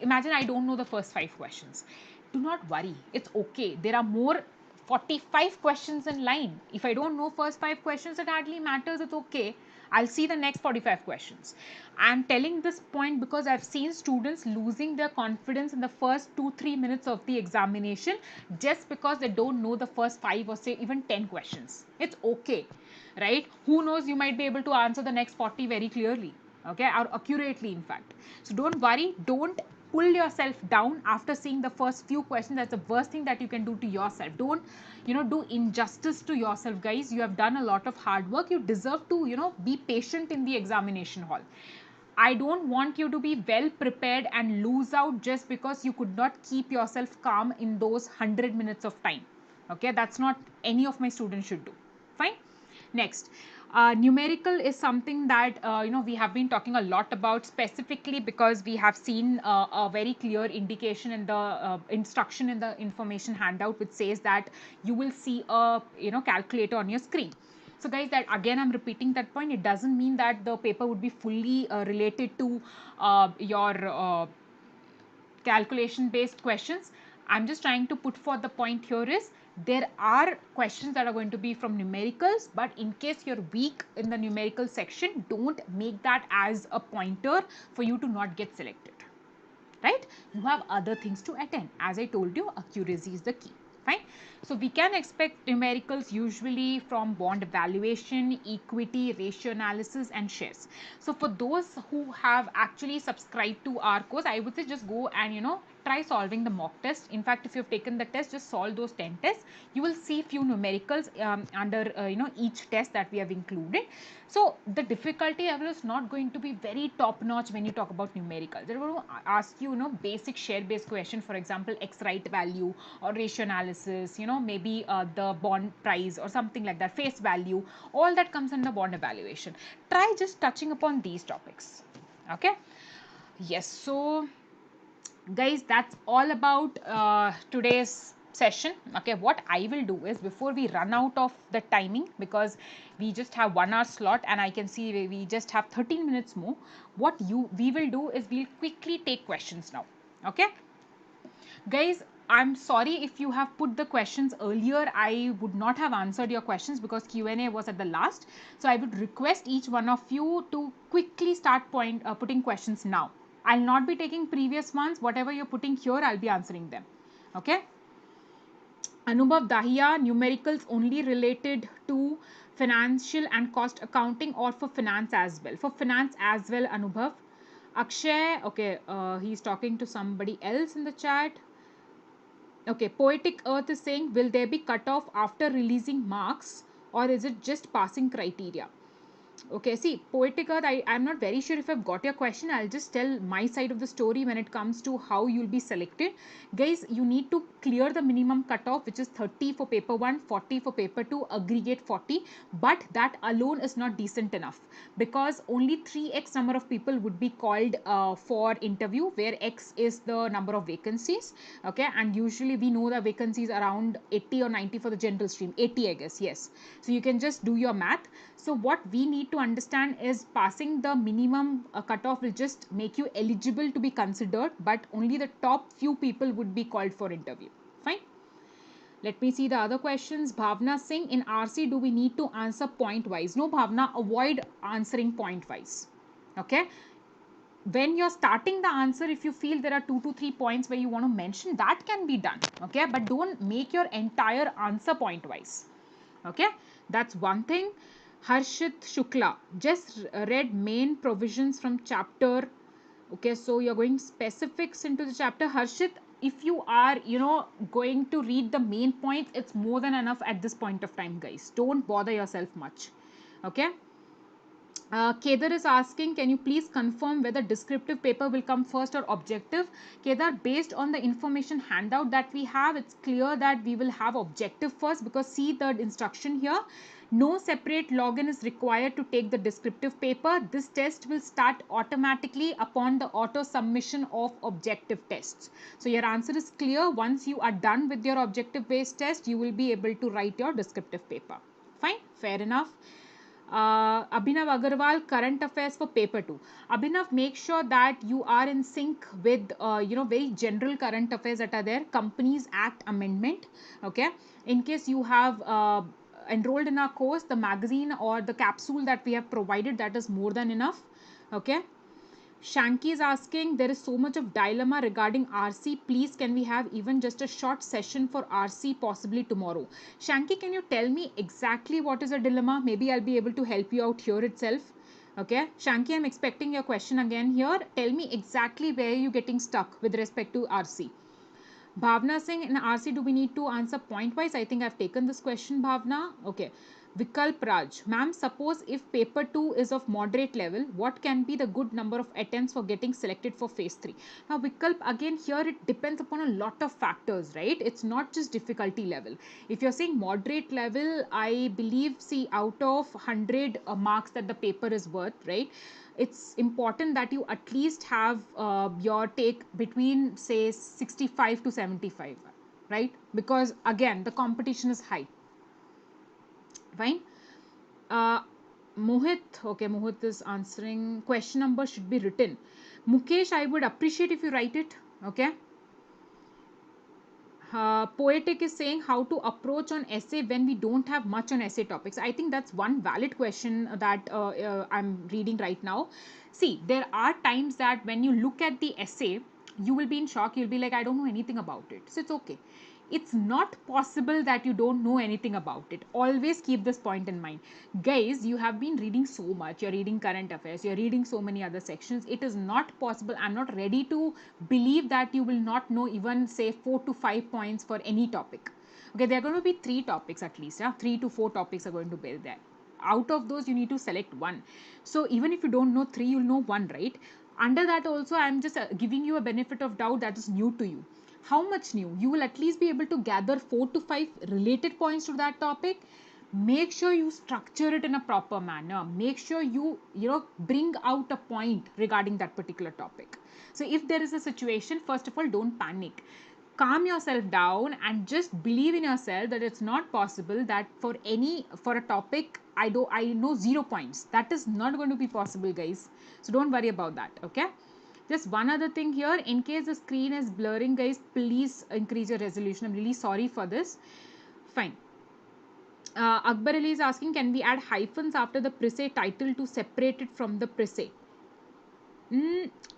imagine I don't know the first 5 questions. Do not worry, it's okay. There are more 45 questions in line. If I don't know first 5 questions, it hardly matters. It's okay, I'll see the next 45 questions. I'm telling this point because I've seen students losing their confidence in the first 2-3 minutes of the examination just because they don't know the first 5 or say even 10 questions. It's okay, right? Who knows, you might be able to answer the next 40 very clearly, okay, or accurately, in fact. So don't worry, don't pull yourself down after seeing the first few questions. That's the worst thing that you can do to yourself. Don't, do injustice to yourself, guys. You have done a lot of hard work. You deserve to, be patient in the examination hall. I don't want you to be well prepared and lose out just because you could not keep yourself calm in those 100 minutes of time. Okay, that's not any of my students should do. Fine. Next, numerical is something that we have been talking a lot about, specifically because we have seen a very clear indication in the instruction in the information handout, which says that you will see a calculator on your screen. So guys, that again I'm repeating that point. It doesn't mean that the paper would be fully related to your calculation based questions. I'm just trying to put forth the point here is there are questions that are going to be from numericals, but in case you're weak in the numerical section, don't make that as a pointer for you to not get selected, right? You have other things to attend. As I told you, accuracy is the key. Fine. So we can expect numericals usually from bond valuation, equity, ratio analysis and shares. So for those who have actually subscribed to our course, I would say just go and try solving the mock test. In fact, if you've taken the test, just solve those 10 tests. You will see few numericals under each test that we have included. So the difficulty level is not going to be very top notch when you talk about numericals. They're going to ask you basic share based question, for example X right value or ratio analysis, maybe the bond price or something like that, face value. All that comes under bond evaluation. Try just touching upon these topics. Okay, yes. So guys, that's all about today's session. Okay, what I will do is, before we run out of the timing, because we just have 1 hour slot and I can see we just have 13 minutes more, what we will do is we'll quickly take questions now. Okay guys, I'm sorry if you have put the questions earlier. I would not have answered your questions because Q&A was at the last. So I would request each one of you to quickly start putting questions now. I'll not be taking previous ones. Whatever you're putting here, I'll be answering them. Okay. Anubhav Dahiya, numericals only related to financial and cost accounting or for finance as well? For finance as well, Anubhav. Akshay, okay, he's talking to somebody else in the chat. Okay, Poetic Earth is saying, will there be cutoff after releasing marks or is it just passing criteria? Okay, see, Poetic Earth, I'm not very sure if I've got your question. I'll just tell my side of the story when it comes to how you'll be selected. Guys, you need to clear the minimum cutoff, which is 30 for paper 1, 40 for paper 2, aggregate 40. But that alone is not decent enough because only 3x number of people would be called for interview, where X is the number of vacancies. Okay, and usually we know the vacancies around 80 or 90 for the general stream. 80, I guess, yes. So you can just do your math. So what we need to understand is passing the minimum cutoff will just make you eligible to be considered, but only the top few people would be called for interview. Fine. Let me see the other questions. Bhavna Singh, in RC, do we need to answer point wise? No, Bhavna, avoid answering point wise. Okay. When you're starting the answer, if you feel there are 2 to 3 points where you want to mention, that can be done. Okay. But don't make your entire answer point wise. Okay. That's one thing. Harshit Shukla, just read main provisions from chapter. Okay, so you're going specifics into the chapter. Harshit, if you are, going to read the main points, it's more than enough at this point of time, guys. Don't bother yourself much. Okay. Kedar is asking, can you please confirm whether descriptive paper will come first or objective? Kedar, based on the information handout that we have, it's clear that we will have objective first, because see the instruction here. No separate login is required to take the descriptive paper. This test will start automatically upon the auto submission of objective tests. So your answer is clear. Once you are done with your objective based test, you will be able to write your descriptive paper. Fine, fair enough. Abhinav Agarwal, current affairs for paper 2. Abhinav, make sure that you are in sync with very general current affairs that are there. Companies Act amendment. Okay, in case you have enrolled in our course, the magazine or the capsule that we have provided, that is more than enough. Okay. Shanky is asking, there is so much of dilemma regarding RC. Please, can we have even just a short session for RC possibly tomorrow? Shanky, can you tell me exactly what is a dilemma? Maybe I'll be able to help you out here itself. Okay. Shanky, I'm expecting your question again here. Tell me exactly where you're getting stuck with respect to RC. Bhavna Singh, in RC, do we need to answer point wise? I think I've taken this question, Bhavna. Okay. Vikalp Raj, ma'am, suppose if paper 2 is of moderate level, what can be the good number of attempts for getting selected for phase 3? Now, Vikalp, again, here it depends upon a lot of factors, right? It's not just difficulty level. If you're saying moderate level, I believe, see, out of 100 marks that the paper is worth, right? It's important that you at least have your take between, say, 65 to 75, right? Because again, the competition is high. Fine. Mohit, okay, Mohit is answering. Question number should be written. Mukesh, I would appreciate if you write it. Okay. Poetic is saying how to approach on essay when we don't have much on essay topics. I think that's one valid question that I'm reading right now. See, there are times that when you look at the essay, you will be in shock. You'll be like, I don't know anything about it. So it's okay. It's not possible that you don't know anything about it. Always keep this point in mind. Guys, you have been reading so much. You're reading current affairs. You're reading so many other sections. It is not possible. I'm not ready to believe that you will not know even, say, 4 to 5 points for any topic. Okay, there are going to be 3 topics at least. 3 to 4 topics are going to be there. Out of those, you need to select one. So even if you don't know 3, you'll know 1, right? Under that also, I'm just giving you a benefit of doubt that is new to you. How much new? You will at least be able to gather 4 to 5 related points to that topic. Make sure you structure it in a proper manner. Make sure you bring out a point regarding that particular topic. So if there is a situation, first of all, don't panic. Calm yourself down and just believe in yourself that it's not possible that for a topic I know 0 points. That is not going to be possible, guys. So don't worry about that. Okay. Just one other thing here, in case the screen is blurring, guys, please increase your resolution. I'm really sorry for this. Fine. Akbar Ali is asking, can we add hyphens after the preset title to separate it from the preset?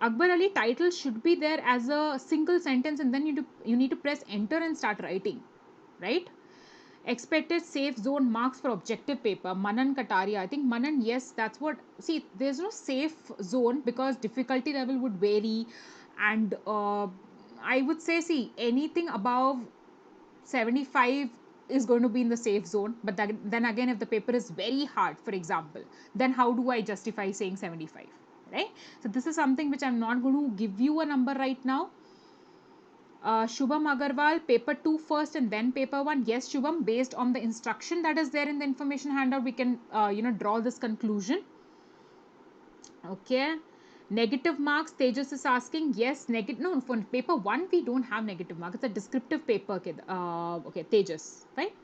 Akbar Ali, title should be there as a single sentence, and then you need to press enter and start writing, right? Expected safe zone marks for objective paper. Manan Kataria, I think Manan, yes, that's what. See, there's no safe zone because difficulty level would vary, and I would say, see, anything above 75 is going to be in the safe zone. But then again, if the paper is very hard, for example, then how do I justify saying 75, right? So this is something which I'm not going to give you a number right now. Shubham Agarwal, paper 2 first and then paper 1. Yes, Shubham, based on the instruction that is there in the information handout, we can draw this conclusion. Okay. Negative marks, Tejas is asking. Yes, no, for paper 1 we don't have negative marks. It's a descriptive paper. Okay, Tejas, right?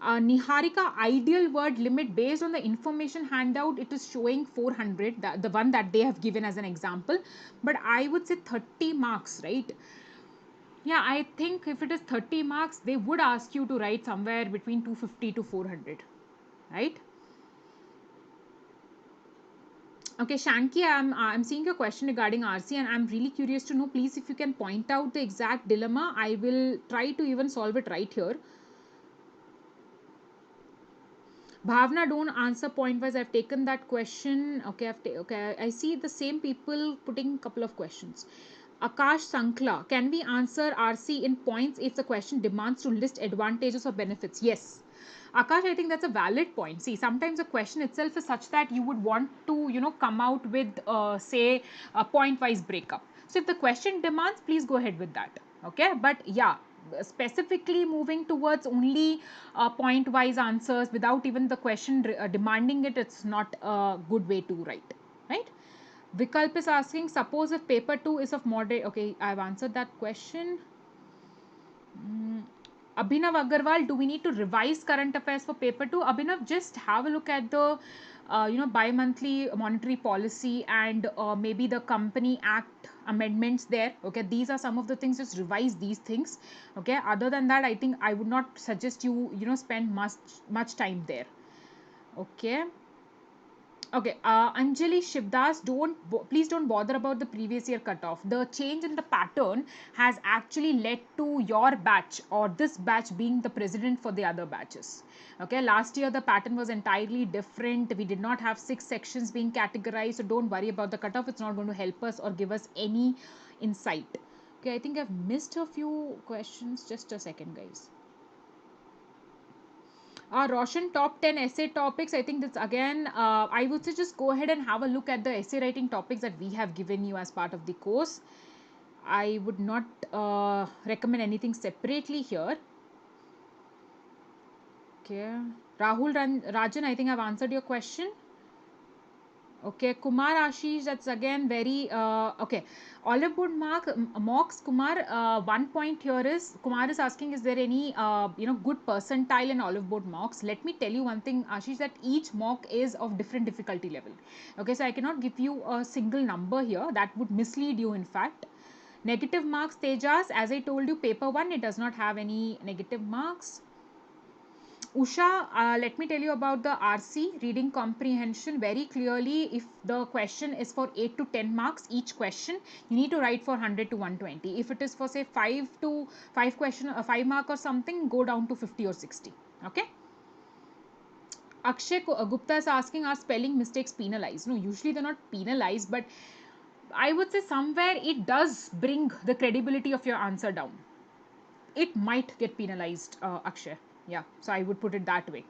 Niharika, ideal word limit based on the information handout, it is showing 400, the one that they have given as an example. But I would say 30 marks, right? Yeah, I think if it is 30 marks, they would ask you to write somewhere between 250 to 400, right? Okay, Shanky, I'm seeing your question regarding RC, and I'm really curious to know, please, if you can point out the exact dilemma, I will try to even solve it right here. Bhavna, don't answer point wise. I've taken that question. Okay, okay. I see the same people putting a couple of questions. Akash Sankla, can we answer RC in points if the question demands to list advantages or benefits? Yes. Akash, I think that's a valid point. See, sometimes the question itself is such that you would want to, come out with, say, a point-wise breakup. So if the question demands, please go ahead with that. Okay, but yeah, specifically moving towards only point-wise answers without even the question demanding it, it's not a good way to write, right? Vikalp is asking, suppose if paper 2 is of moderate, okay, I've answered that question. Abhinav Agarwal, do we need to revise current affairs for paper 2? Abhinav, just have a look at the bi-monthly monetary policy and maybe the company act amendments there. Okay, these are some of the things, just revise these things. Okay, other than that, I think I would not suggest you spend much time there. Okay. Okay, Anjali Shivdas, please don't bother about the previous year cutoff. The change in the pattern has actually led to your batch or this batch being the president for the other batches. Okay, last year the pattern was entirely different. We did not have 6 sections being categorized, so don't worry about the cutoff. It's not going to help us or give us any insight. Okay, I think I've missed a few questions. Just a second, guys. Roshan, top 10 essay topics. I think that's again, I would say just go ahead and have a look at the essay writing topics that we have given you as part of the course. I would not recommend anything separately here. Okay. Rahul Rajan, I think I've answered your question. Okay, Kumar Ashish, that's again very okay. Oliveboard mocks Kumar. One point here is Kumar is asking, is there any good percentile in Oliveboard mocks? Let me tell you one thing, Ashish, that each mock is of different difficulty level. Okay, so I cannot give you a single number here. That would mislead you. In fact, negative marks, Tejas, as I told you, paper 1 it does not have any negative marks. Usha, let me tell you about the RC, reading comprehension, very clearly. If the question is for 8 to 10 marks each question, you need to write for 100 to 120. If it is for say 5 mark or something, go down to 50 or 60. Okay. Akshay Gupta is asking, are spelling mistakes penalized? No, usually they're not penalized, but I would say somewhere it does bring the credibility of your answer down. It might get penalized, Akshay. Yeah, so I would put it that way.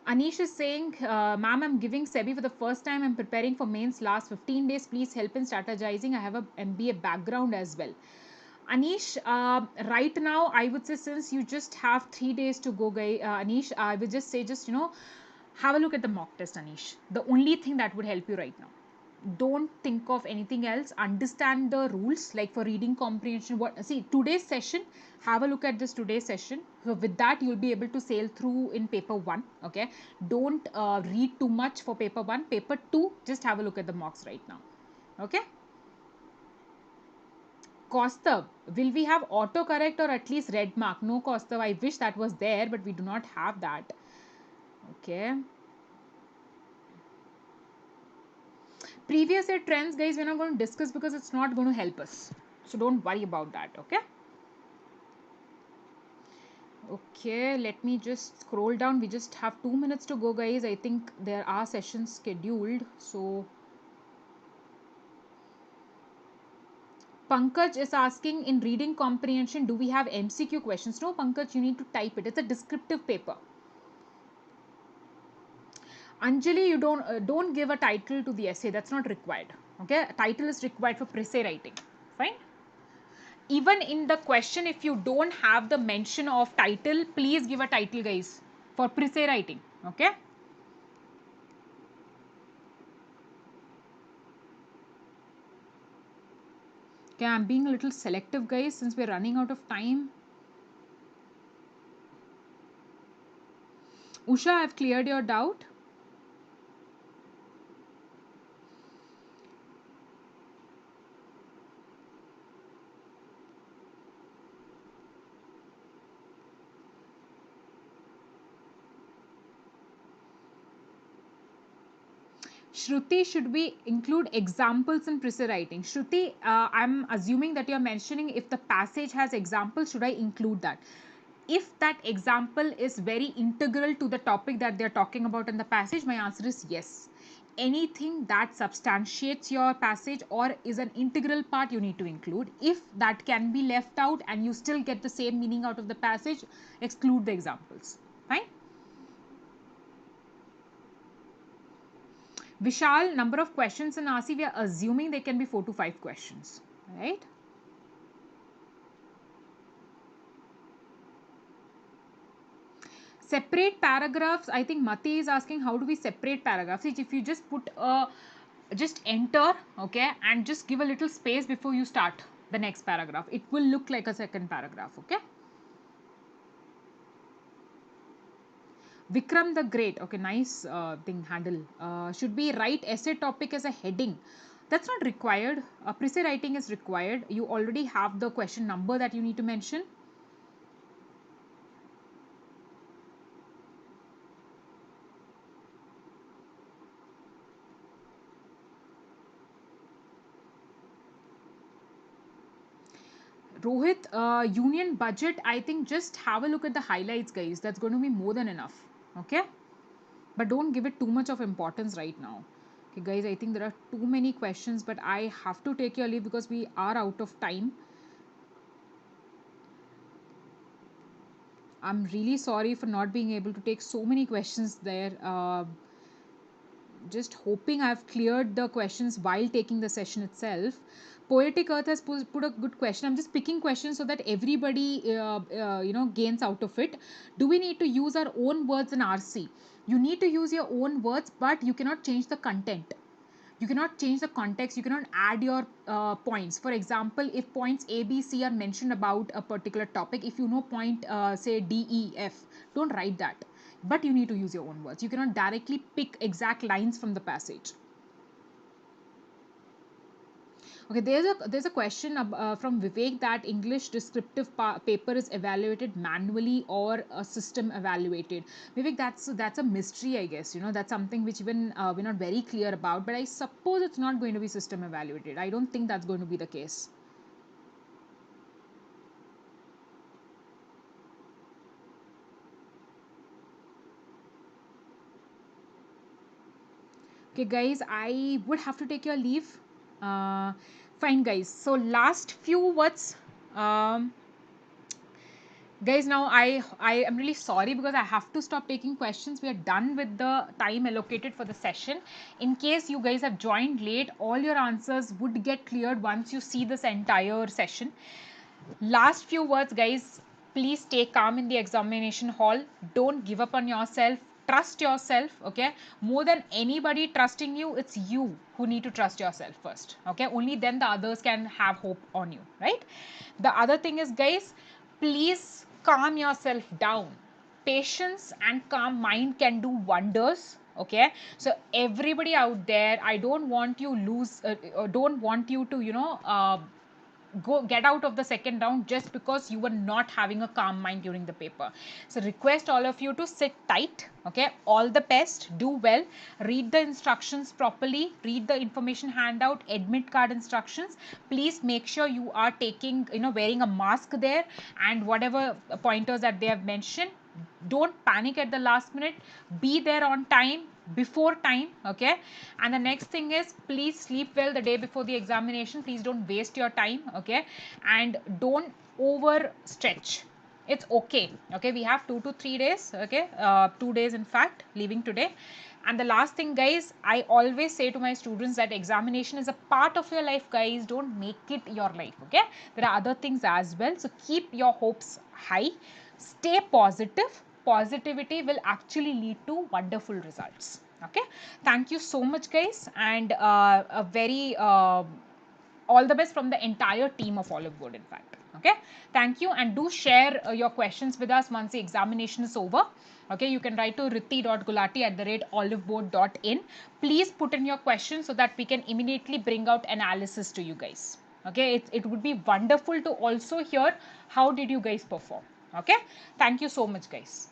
Anish is saying, ma'am, I'm giving SEBI for the first time. I'm preparing for mains last 15 days. Please help in strategizing. I have a MBA background as well. Anish, right now, I would say since you just have 3 days to go, Anish, I would just say, have a look at the mock test, Anish. The only thing that would help you right now. Don't think of anything else. Understand the rules, like for reading comprehension. Today's session, have a look at this today's session. So with that you'll be able to sail through in paper 1. Okay, don't read too much for paper 1. Paper 2, just have a look at the mocks right now. Okay. Kaustav, will we have autocorrect or at least red mark? No, Kaustav, I wish that was there, but we do not have that. Okay. Previous year trends, guys, we're not going to discuss because it's not going to help us. So don't worry about that, okay? Okay, let me just scroll down. We just have 2 minutes to go, guys. I think there are sessions scheduled. So Pankaj is asking, in reading comprehension, do we have MCQ questions? No, Pankaj, you need to type it. It's a descriptive paper. Anjali, you don't give a title to the essay. That's not required. Okay, a title is required for essay writing. Fine. Even in the question, if you don't have the mention of title, please give a title, guys, for essay writing. Okay. Okay, I'm being a little selective, guys, since we're running out of time. Usha, I've cleared your doubt. Shruti, should we include examples in essay writing? Shruti, I'm assuming that you're mentioning if the passage has examples, should I include that? If that example is very integral to the topic that they're talking about in the passage, my answer is yes. anything that substantiates your passage or is an integral part, you need to include. If that can be left out and you still get the same meaning out of the passage, exclude the examples. Fine. Vishal, number of questions in RC, we are assuming they can be 4 to 5 questions, right? Separate paragraphs. I think Mati is asking how do we separate paragraphs. If you just put just enter, okay, and just give a little space before you start the next paragraph, it will look like a second paragraph, okay. Vikram the Great, okay, nice thing handle. Should we write essay topic as a heading? That's not required. Pre writing is required. You already have the question number that you need to mention. Rohit, union budget, I think just have a look at the highlights, guys. That's going to be more than enough, okay. But don't give it too much of importance right now. Okay, guys, I think there are too many questions, but I have to take your leave because we are out of time. I'm really sorry for not being able to take so many questions there. Just hoping I've cleared the questions while taking the session itself. Poetic Earth has put a good question. I'm just picking questions so that everybody gains out of it. Do we need to use our own words in RC? You need to use your own words, but you cannot change the content. You cannot change the context. You cannot add your points. For example, if points A, B, C are mentioned about a particular topic, if you know point say D, E, F, don't write that. But you need to use your own words. You cannot directly pick exact lines from the passage. Okay, there's a question from Vivek that English descriptive paper is evaluated manually or a system evaluated. Vivek, that's a mystery, I guess. That's something which even we're not very clear about. But I suppose it's not going to be system evaluated. I don't think that's going to be the case. Okay, guys, I would have to take your leave. Fine, guys. So last few words. Guys, now I am really sorry because I have to stop taking questions. We are done with the time allocated for the session. In case you guys have joined late, all your answers would get cleared once you see this entire session. Last few words, guys. Please stay calm in the examination hall. Don't give up on yourself. Trust yourself, okay. More than anybody trusting you, it's you who need to trust yourself first, okay. Only then the others can have hope on you, right? The other thing is, guys, please calm yourself down. Patience and calm mind can do wonders, okay. So everybody out there, I don't want you don't want you to get out of the second round just because you were not having a calm mind during the paper. So request all of you to sit tight, okay. All the best, do well, read the instructions properly, read the information handout, admit card instructions. Please make sure you are taking, wearing a mask there, and whatever pointers that they have mentioned, don't panic at the last minute. Be there on time, before time, okay. And the next thing is, please sleep well the day before the examination. Please don't waste your time, okay. And don't overstretch. It's okay, okay. We have 2 to 3 days, okay. 2 days in fact, leaving today. And the last thing, guys, I always say to my students that examination is a part of your life, guys. Don't make it your life, okay. There are other things as well, so keep your hopes high. Stay positive. Positivity will actually lead to wonderful results, okay. Thank you so much, guys, and a very all the best from the entire team of Oliveboard, in fact, okay. Thank you, and do share your questions with us once the examination is over, okay. You can write to riti.gulati@oliveboard.in. Please put in your questions so that we can immediately bring out analysis to you guys, okay. It would be wonderful to also hear how did you guys perform, okay. Thank you so much, guys.